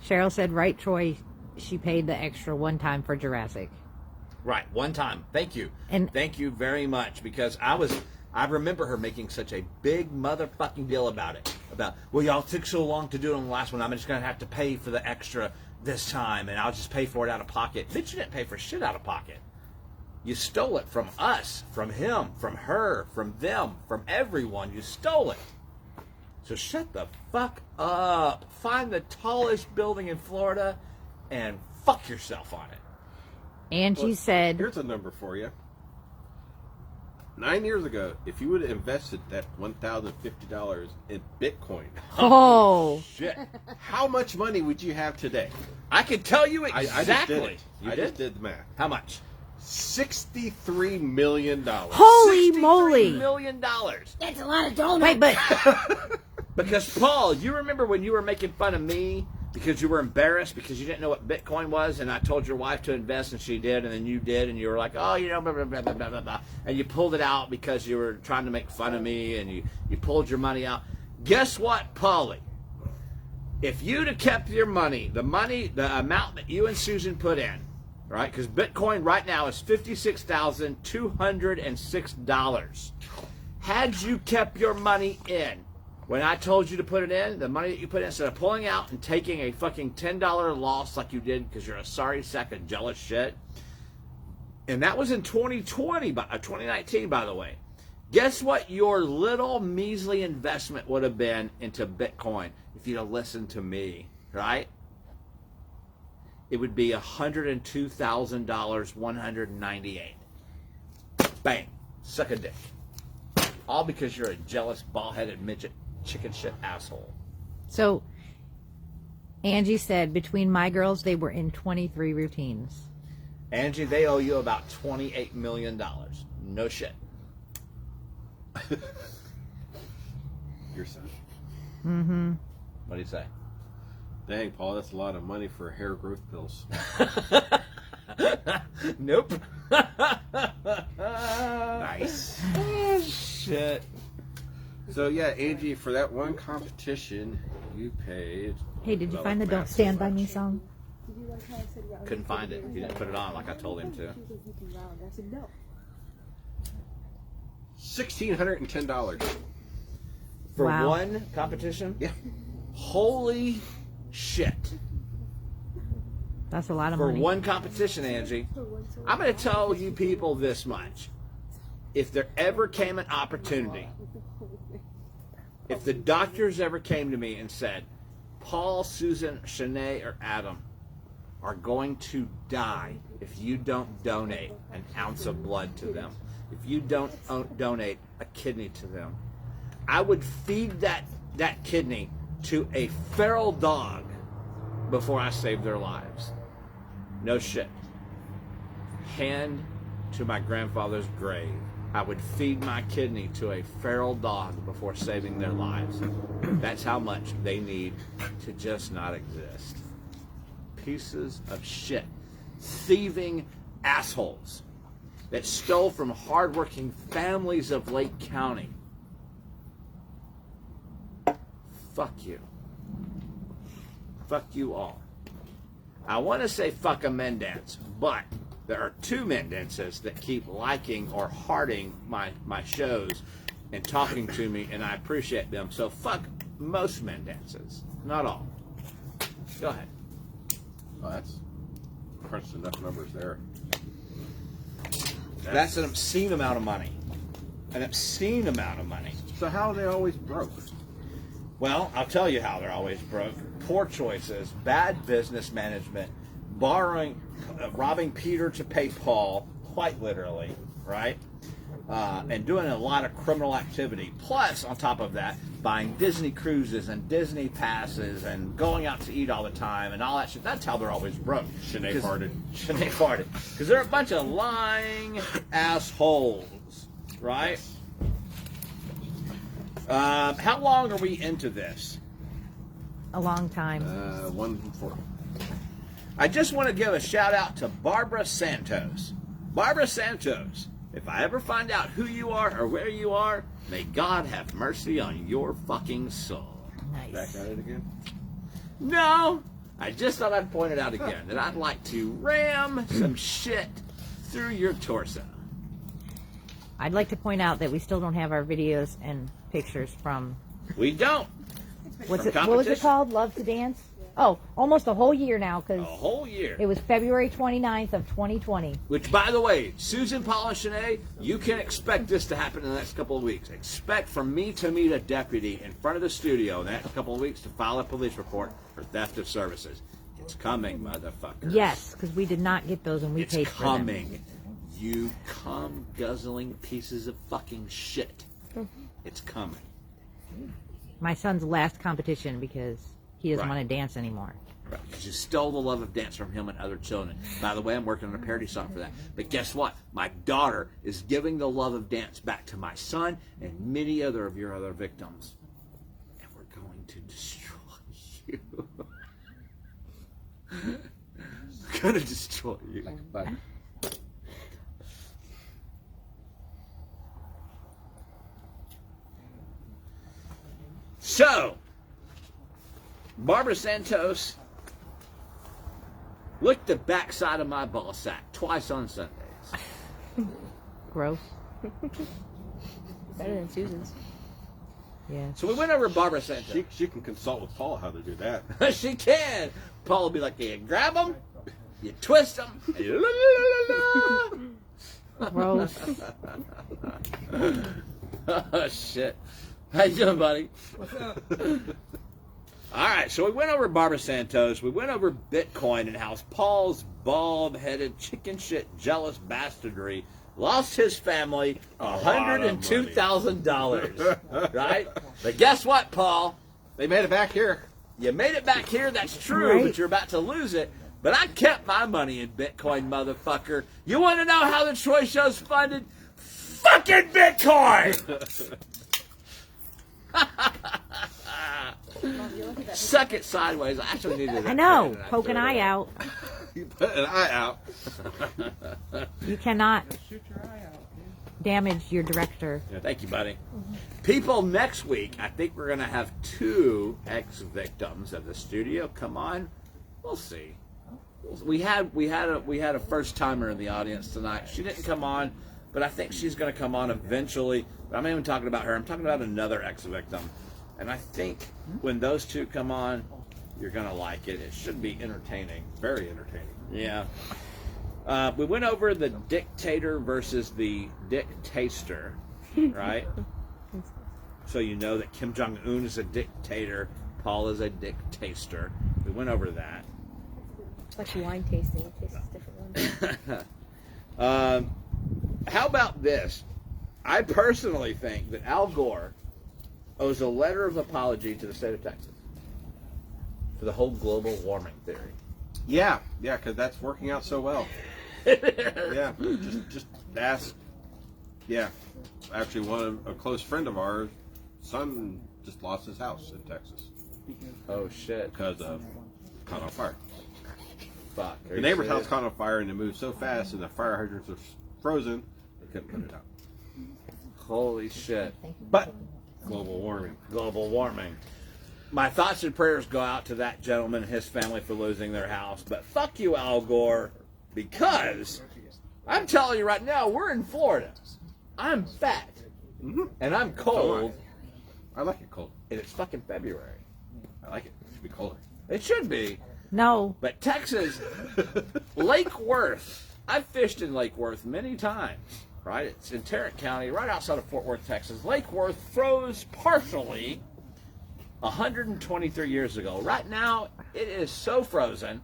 Cheryl said, right, Troy, she paid the extra one time for Jurassic. Right, one time. Thank you. And thank you very much, because I remember her making such a big motherfucking deal about it. About, well, y'all took so long to do it on the last one, I'm just going to have to pay for the extra this time, and I'll just pay for it out of pocket. Bitch, you didn't pay for shit out of pocket. You stole it from us, from him, from her, from them, from everyone. You stole it. So shut the fuck up. Find the tallest building in Florida and fuck yourself on it. Angie said... Here's a number for you. 9 years ago, if you would have invested that $1,050 in Bitcoin, oh shit, how much money would you have today? I can tell you exactly. I just did the math. How much? $63 million. Holy moly! $63 million. That's a lot of donuts. Wait, but... Because, Paul, you remember when you were making fun of me because you were embarrassed because you didn't know what Bitcoin was, and I told your wife to invest, and she did, and then you did, and you were like, oh, you know, blah, blah, blah, blah, blah, blah, and you pulled it out because you were trying to make fun of me, and you pulled your money out. Guess what, Paulie? If you'd have kept your money, the amount that you and Susan put in, right, because Bitcoin right now is $56,206. Had you kept your money in, when I told you to put it in, the money that you put in, instead of pulling out and taking a fucking $10 loss like you did because you're a sorry sack of jealous shit, and that was in 2019, by the way. Guess what your little measly investment would have been into Bitcoin if you'd have listened to me, right? It would be $102,000, 198. Bang. Suck a dick. All because you're a jealous, bald-headed midget, chicken shit asshole. So, Angie said between my girls, they were in 23 routines. Angie, they owe you about $28 million. No shit. Your son. Mm-hmm. What do you say? Dang, Paul, that's a lot of money for hair growth pills. Nope. Nice. Oh, shit. So, yeah, Angie, for that one competition, you paid... Hey, did you find the Don't Stand By Me song? Couldn't find it. He didn't put it on like I told him to. $1,610. For Wow. one competition? Yeah. Holy shit. That's a lot of For money. one competition, Angie. I'm going to tell you people this much. If there ever came an opportunity, if the doctors ever came to me and said, Paul, Susan, Shanae, or Adam are going to die if you don't donate an ounce of blood to them, if you don't donate a kidney to them, I would feed that kidney to a feral dog before I saved their lives. No shit. Hand to my grandfather's grave, I would feed my kidney to a feral dog before saving their lives. That's how much they need to just not exist. Pieces of shit. Thieving assholes that stole from hardworking families of Lake County. Fuck you. Fuck you all. I want to say fuck a Mendance, but there are two Mendances that keep liking or hearting my shows and talking to me, and I appreciate them. So fuck most Mendances, not all. Go ahead. Oh, that's crunched enough numbers there. That's an obscene amount of money. An obscene amount of money. So how are they always broke? Well, I'll tell you how they're always broke. Poor choices, bad business management, borrowing, robbing Peter to pay Paul, quite literally, right? and doing a lot of criminal activity. Plus, on top of that, buying Disney cruises and Disney passes and going out to eat all the time and all that shit. That's how they're always broke. Shanae farted. Shanae farted. Because they're a bunch of lying assholes, right? How long are we into this? A long time. 140. I just want to give a shout out to Barbara Santos. Barbara Santos, if I ever find out who you are or where you are, may God have mercy on your fucking soul. Nice. Back at it again. No, I just thought I'd point it out again that I'd like to ram some shit through your torso. I'd like to point out that we still don't have our videos and pictures from We don't. what was it competition. called? Love to Dance? Oh, almost a whole year now A because whole year. it was February 29th of 2020. Which, by the way, Susan, Paul, and Shanae, you can expect this to happen in the next couple of weeks. Expect from me to meet a deputy in front of the studio in the next couple of weeks to file a police report for theft of services. It's coming, motherfucker. Yes, because we did not get those and we It's paid for them. coming. You cum guzzling pieces of fucking shit. It's coming. My son's last competition because he doesn't Right. want to dance anymore. Right, because you stole the love of dance from him and other children. By the way, I'm working on a parody song for that. But guess what? My daughter is giving the love of dance back to my son and many other of your other victims. And we're going to destroy you. We're going to destroy you. Bye. So, Barbara Santos licked the backside of my ball sack twice on Sundays. Gross. Better than Susan's. Yeah. So we went over Barbara Santos. She can consult with Paul how to do that. She can. Paul will be like, you grab them, you twist them, and you Gross. Oh, shit. How you doing, buddy? What's up? All right, so we went over Barbara Santos. We went over Bitcoin and how Paul's bald-headed, chicken shit, jealous bastardry lost his family $102,000, right? But guess what, Paul? They made it back here. You made it back here, that's true, Right. but you're about to lose it. But I kept my money in Bitcoin, motherfucker. You want to know how the Troy Show's funded? Fucking Bitcoin! Suck it sideways. I actually needed that. I know. credit. Poke an eye out. You put an eye out. You cannot Shoot your eye out. damage your director. Yeah, thank you, buddy. People, next week, I think we're going to have 2 ex-victims of the studio. Come on. We'll see. We had a first-timer in the audience tonight. She didn't come on, but I think she's going to come on eventually. But I'm not even talking about her. I'm talking about another ex-victim. And I think when those 2 come on, you're going to like it. It should be entertaining. Very entertaining. Yeah. We went over the dictator versus the dictator, right? So you know that Kim Jong-un is a dictator, Paul is a dictator. We went over that. It's like wine tasting. It tastes different one. How about this? I personally think that Al Gore owes a letter of apology to the state of Texas for the whole global warming theory. Yeah, because that's working out so well. Yeah, just ask. Yeah, actually, a close friend of ours, son just lost his house in Texas Oh shit! because of caught on fire. Fuck. The neighbor's house caught on fire and it moved so fast and the fire hydrants were frozen they couldn't put it out. Holy shit! But global warming. Global warming. My thoughts and prayers go out to that gentleman and his family for losing their house. But fuck you, Al Gore, because I'm telling you right now, we're in Florida. I'm fat, and I'm cold, I like it cold. and it's fucking February. I like it. It should be colder. It should be, No. but Texas, Lake Worth. I've fished in Lake Worth many times. Right, it's in Tarrant County, right outside of Fort Worth, Texas. Lake Worth froze partially 123 years ago. Right now, it is so frozen,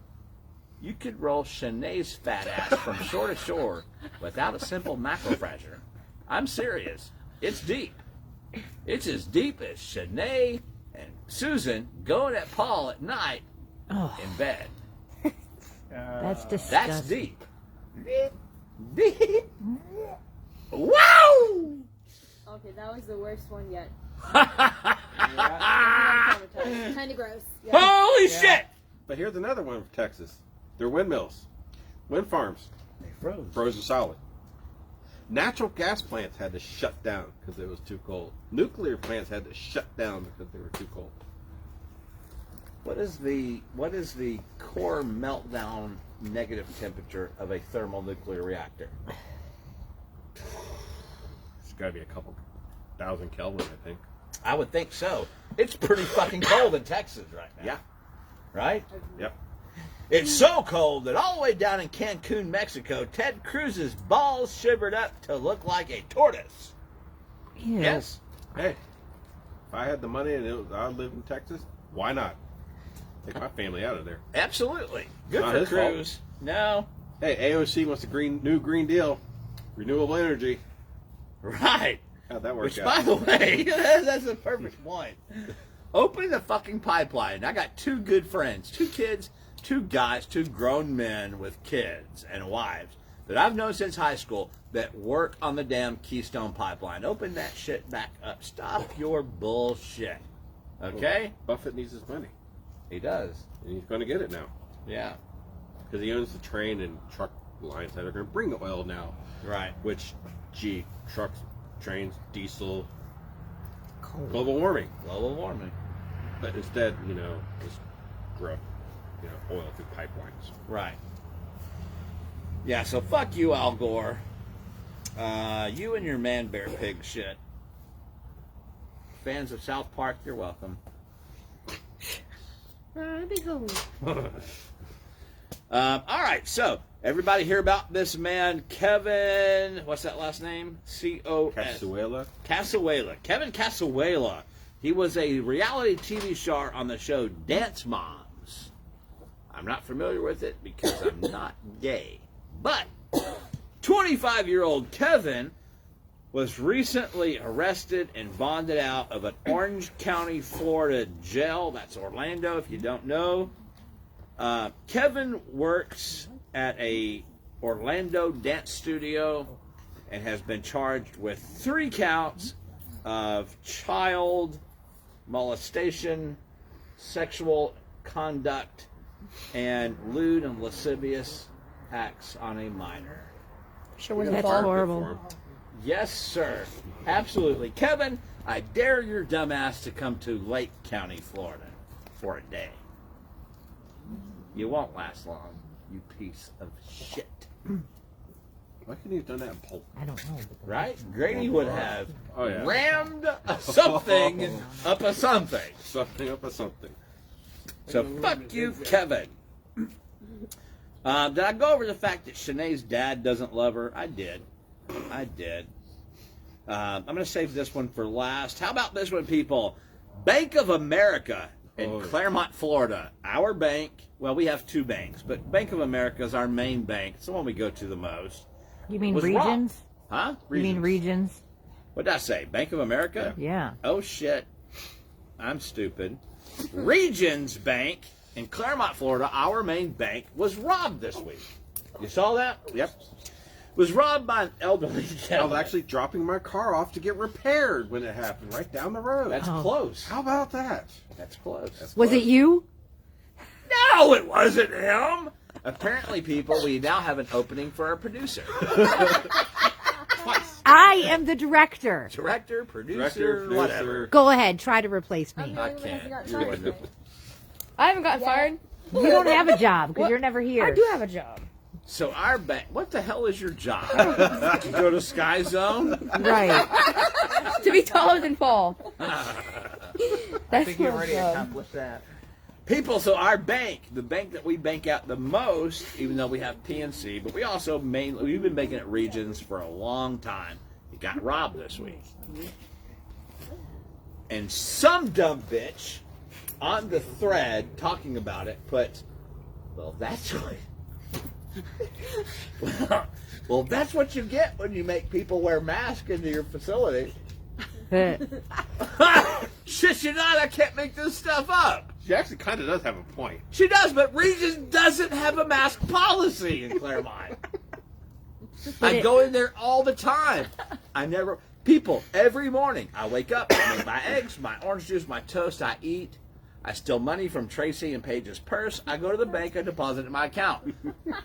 you could roll Shanae's fat ass from shore to shore without a simple macrofracture. I'm serious. It's deep. It's as deep as Shanae and Susan going at Paul at night in bed. That's disgusting. That's deep. Deep. Wow! Okay, that was the worst one yet. Kind of gross. Yeah. Holy shit! But here's another one from Texas. They're windmills, wind farms. They froze. Frozen solid. Natural gas plants had to shut down because it was too cold. Nuclear plants had to shut down because they were too cold. What is the core meltdown negative temperature of a thermonuclear reactor? It's got to be a couple thousand Kelvin, I think. I would think so. It's pretty fucking cold in Texas right now. Yeah. Right? Yep. It's so cold that all the way down in Cancun, Mexico, Ted Cruz's balls shivered up to look like a tortoise. Ew. Yes. Hey, if I had the money and I lived in Texas, why not? Take my family out of there. Absolutely. Good Not for his fault. Cruz. No. Hey, AOC wants a new Green Deal, renewable energy. Right. How'd that work Which, out? by the way, that's a perfect point. Opening the fucking pipeline. I got two good friends, two kids, two guys, two grown men with kids and wives that I've known since high school that work on the damn Keystone Pipeline. Open that shit back up. Stop your bullshit. Okay? Buffett needs his money, He does. and he's going to get it now Yeah. because he owns the train and truck lines that are going to bring the oil now. Right. Which, gee, trucks, trains, diesel, global warming. Global warming. But instead, just grow, oil through pipelines. Right. Yeah, so fuck you, Al Gore. You and your man bear pig shit. Fans of South Park, you're welcome. All right, so everybody hear about this man, Kevin, what's that last name? C-O-S. Casuela. Casuela. Kevin Casuela. He was a reality TV star on the show Dance Moms. I'm not familiar with it because I'm not gay. But 25-year-old Kevin was recently arrested and bonded out of an Orange County, Florida jail. That's Orlando, if you don't know. Kevin works at a Orlando dance studio and has been charged with 3 counts of child molestation, sexual conduct, and lewd and lascivious acts on a minor. Sure was That's involved. horrible. Yes, sir. Absolutely. Kevin, I dare your dumbass to come to Lake County, Florida for a day. You won't last long, you piece of shit. Why couldn't he have done that in Polk? I don't know. Right? Grady would have Oh, yeah. rammed something up a something. Something up or something. So fuck you, Kevin. Did I go over the fact that Shanae's dad doesn't love her? I did. I'm going to save this one for last. How about this one, people? Bank of America in Claremont, Florida. Our bank, well, we have 2 banks, but Bank of America is our main bank. It's the one we go to the most. You mean Was regions? Huh? You mean regions? What did I say? Bank of America? Yeah. Oh, shit. I'm stupid. Regions Bank in Claremont, Florida, our main bank, was robbed this week. You saw that? Yep. Was robbed by an elderly I gentleman. was actually dropping my car off to get repaired when it happened, right down the road. That's close. How about that? That's close. Was it you? No, it wasn't him. Apparently, people, we now have an opening for our producer. I am the director. Director, producer, Director, whatever. Go ahead, try to replace me. I can't. You're wonderful. I haven't gotten fired. You don't have a job because What? you're never here. I do have a job. So our bank, what the hell is your job? You go to Sky Zone? Right. To be taller than Paul. I think you already accomplished that. People, so our bank, the bank that we bank out the most, even though we have PNC, but we also we've been banking at Regions for a long time. It got robbed this week. And some dumb bitch on the thread talking about it put, well, that's what... Well, that's what you get when you make people wear masks into your facility. Shit, you not, I can't make this stuff up. She actually kind of does have a point. She does, but Regis doesn't have a mask policy in Claremont. I go in there all the time. People, every morning, I wake up, I make my eggs, my orange juice, my toast, I eat. I steal money from Tracy and Paige's purse. I go to the bank, I deposit it in my account.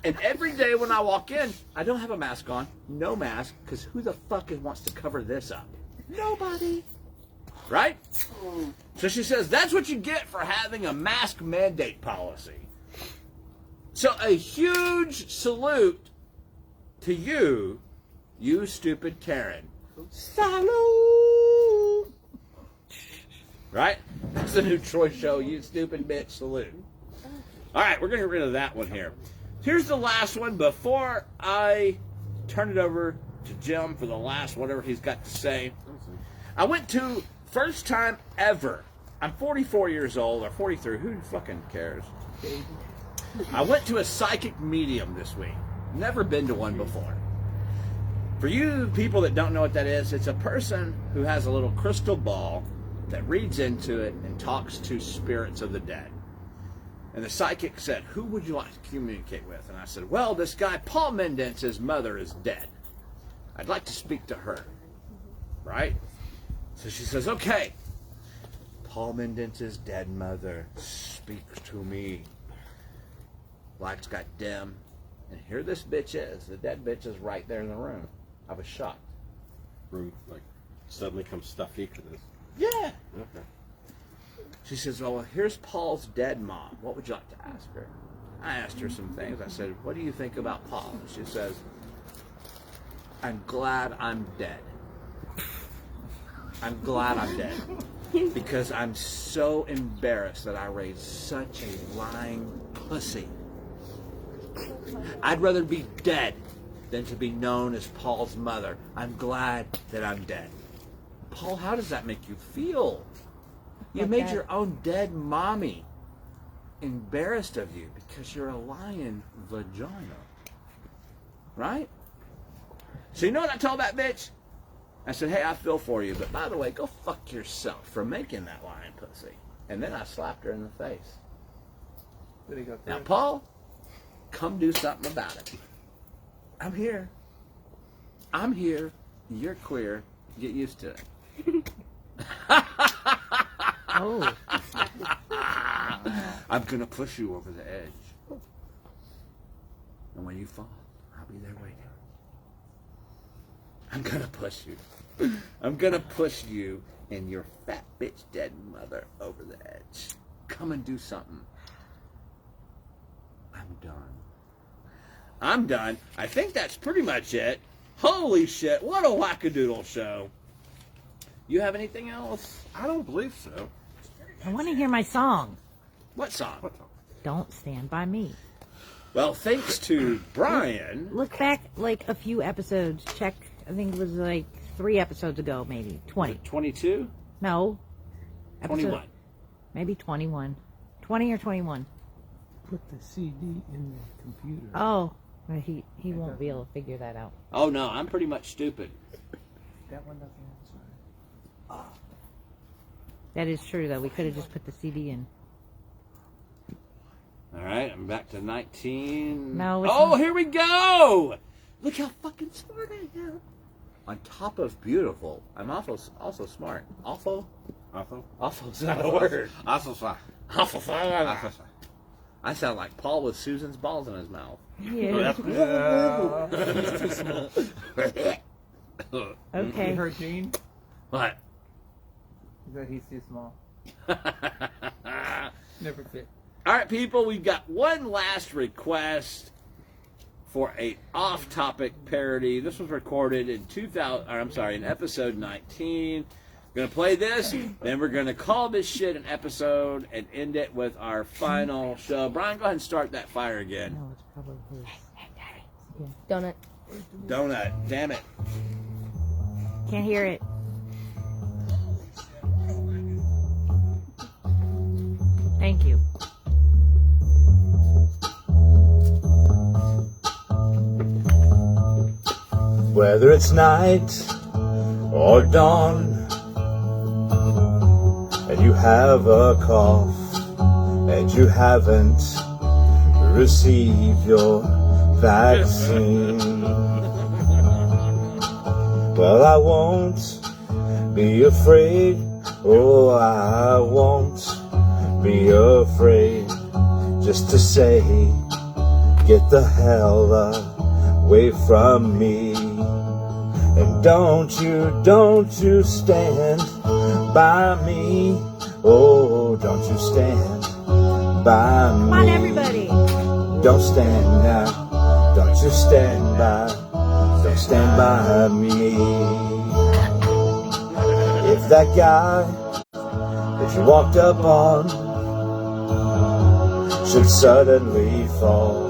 And every day when I walk in, I don't have a mask on. No mask, because who the fuck wants to cover this up? Nobody. Right? So she says, that's what you get for having a mask mandate policy. So a huge salute to you, you stupid Karen. Salute! Right? That's the new Troy show, you stupid bitch, salute. All right, we're going to get rid of that one here. Here's the last one before I turn it over to Jim for the last whatever he's got to say. I went to, first time ever, I'm 44 years old, or 43, who fucking cares? I went to a psychic medium this week. Never been to one before. For you people that don't know what that is, it's a person who has a little crystal ball that reads into it and talks to spirits of the dead. And the psychic said, who would you like to communicate with? And I said, well, this guy, Paul Mendence's mother is dead. I'd like to speak to her. Right? So she says, okay. Paul Mendence's dead mother speaks to me. Lights got dim. And here this bitch is. The dead bitch is right there in the room. I was shocked. Room, like, suddenly comes stuffy to this. Yeah. Okay. She says, well, here's Paul's dead mom. What would you like to ask her? I asked her some things. I said, what do you think about Paul? And she says, I'm glad I'm dead. I'm glad I'm dead. Because I'm so embarrassed that I raised such a lying pussy. I'd rather be dead than to be known as Paul's mother. I'm glad that I'm dead. Paul, how does that make you feel? You made your own dead mommy embarrassed of you because you're a lying vagina. Right? So you know what I told that bitch? I said, hey, I feel for you, but by the way, go fuck yourself for making that lying pussy. And then I slapped her in the face. Now, Paul, come do something about it. I'm here. I'm here. You're queer. Get used to it. Oh. I'm going to push you over the edge. And when you fall, I'll be there waiting. I'm going to push you. I'm going to push you and your fat bitch dead mother over the edge. Come and do something. I'm done. I'm done. I think that's pretty much it. Holy shit, what a wackadoodle show. You have anything else? I don't believe so. I want to hear my song. What song? Don't Stand By Me. Well, thanks to Brian. Look back like a few episodes. Check, I think it was like 3 episodes ago, maybe. 20. 22? No. 21. Maybe 21. 20 or 21. Put the CD in the computer. Oh, well, he won't be able to figure that out. Oh, no, I'm pretty much stupid. That one doesn't answer. That is true, though. We could have just put the CD in. All right, I'm back to 19. No, it's oh, not. here we go. Look how fucking smart I am. On top of beautiful, I'm also smart. Awful? Awful's not a word. Awful. I sound like Paul with Susan's balls in his mouth. Yeah. Okay. You heard Gene? What? He said he's too small. Never fit. All right, people, we've got one last request for a off-topic parody. This was recorded in in episode 19. We're going to play this, then we're going to call this shit an episode and end it with our final show. Brian, go ahead and start that fire again. No, it's probably his. Donut. Donut, damn it. Can't hear it. Thank you. Whether it's night or dawn, and you have a cough, and you haven't received your vaccine, well, I won't be afraid. Oh, I won't be afraid just to say, get the hell away from me. And don't you stand by me. Oh, don't you stand by me. Come on, everybody. Don't stand now. Don't you stand by. Don't stand by me. If that guy that you walked up on should suddenly fall,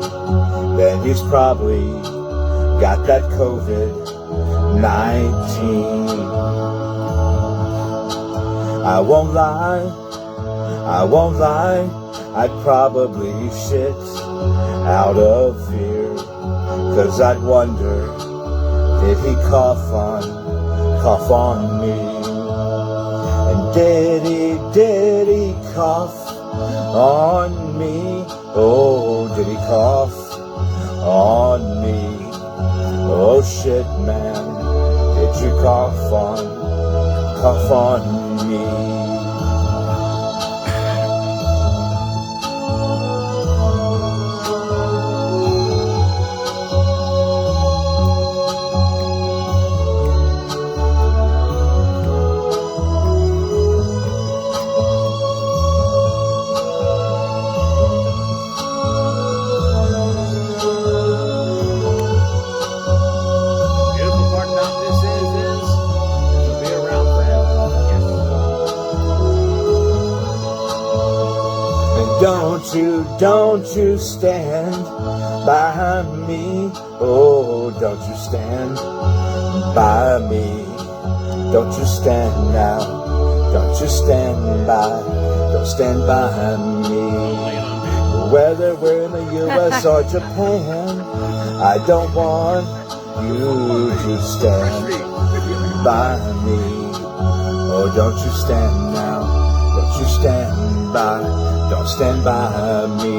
then he's probably got that COVID-19. I won't lie, I'd probably shit out of fear, 'cause I'd wonder, did he cough on me? And did he cough on me? Oh, did he cough on me? Oh shit, man, did you cough on me? Don't you stand by me. Oh, don't you stand by me. Don't you stand now. Don't you stand by. Don't stand by me. Whether we're in the U.S. or Japan, I don't want you to stand by me. Oh, don't you stand now. Don't you stand by. Don't stand by me.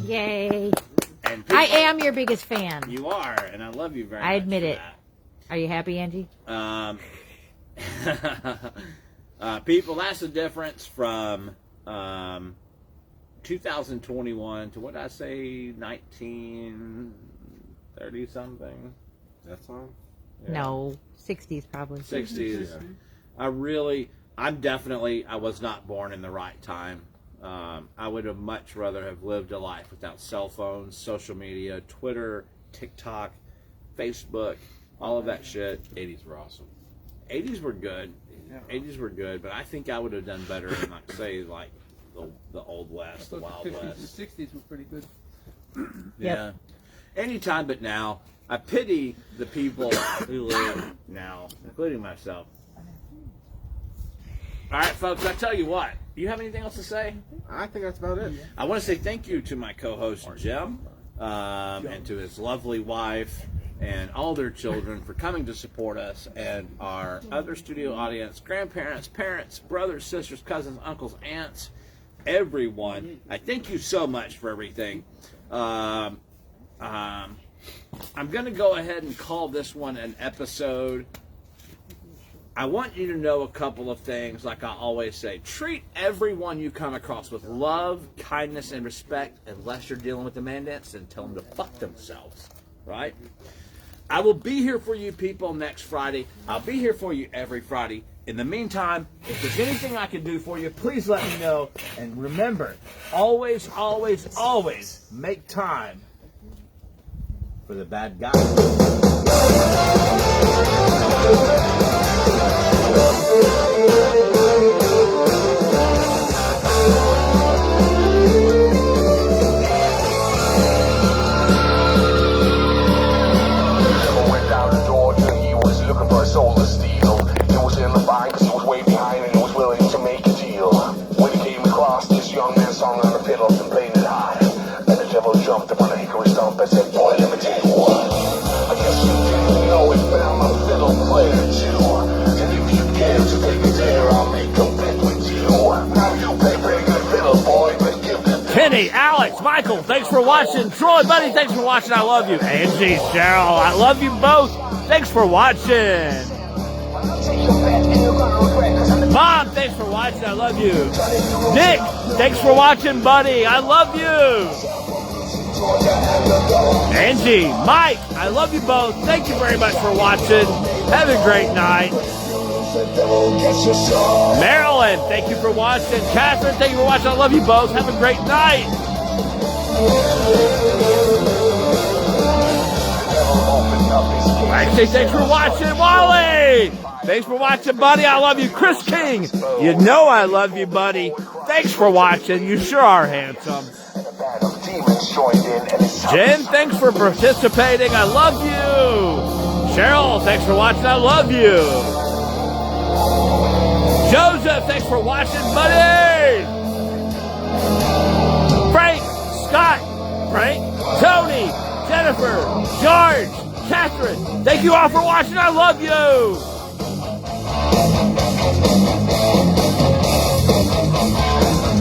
Yay. And I am your biggest fan. You are, and I love you very much. I admit for it. Are you happy, Angie? People, that's the difference from 2021 to what did I say, 1930 something? That's all? Yeah. No, 60s probably. 60s. I was not born in the right time. I would have much rather have lived a life without cell phones, social media, Twitter, TikTok, Facebook, all of that shit. 80s were awesome. 80s were good. 80s were good, but I think I would have done better in, like, say, like the Old West, the Wild West. The 60s were pretty good. Yeah. Anytime but now. I pity the people who live now, including myself. All right, folks, I tell you what. Do you have anything else to say? I think that's about it. I want to say thank you to my co-host, Jim, and to his lovely wife and all their children for coming to support us, and our other studio audience, grandparents, parents, brothers, sisters, cousins, uncles, aunts, everyone. I thank you so much for everything. I'm going to go ahead and call this one an episode. I want you to know a couple of things, like I always say. Treat everyone you come across with love, kindness, and respect, unless you're dealing with the mandates, and tell them to fuck themselves, right? I will be here for you people next Friday. I'll be here for you every Friday. In the meantime, if there's anything I can do for you, please let me know. And remember, always, always, always make time for the bad guy. Went down to Georgia, he was looking for a soul of steel. He was in the bind because he was way behind and he was willing to make a deal. When he came across this young man's song on the fiddle and playing it high, and the devil jumped upon a hickory. speaker and stomp and said, boy, let me tell you what. I guess you didn't know it, but I'm a fiddle player too. And if you care to take it there, I'll make a bet with you. Now you play pretty good fiddle, boy, but give the Kenny, Alex, Michael, thanks for watching. Troy, buddy, thanks for watching. I love you. Angie, Cheryl, I love you both. Thanks for watching. Mom, thanks for watching. I love you. Nick, thanks for watching, buddy. I love you. Angie, Mike, I love you both. Thank you very much for watching. Have a great night. Marilyn, thank you for watching. Catherine, thank you for watching. I love you both. Have a great night. Actually, thanks for watching. Wally, thanks for watching, buddy. I love you. Chris King, you know I love you, buddy. Thanks for watching. You sure are handsome. Jen, thanks for participating. I love you. Cheryl, thanks for watching. I love you. Joseph, thanks for watching, buddy. Frank, Scott, Frank, Tony, Jennifer, George, Catherine, thank you all for watching. I love you.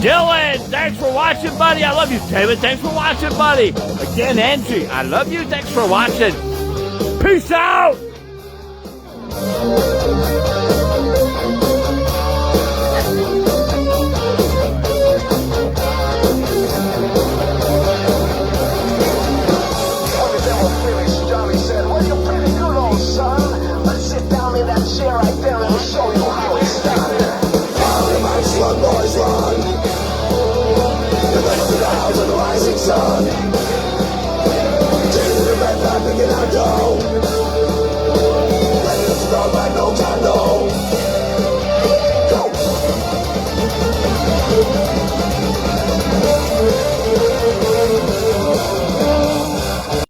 Dylan, thanks for watching, buddy. I love you. David, thanks for watching, buddy. Again, Angie, I love you. Thanks for watching. Peace out. Chair right there and show you how it's done. How the mighty slug boys run. The best of the house and the rising sun. Take the red flag, begin our go.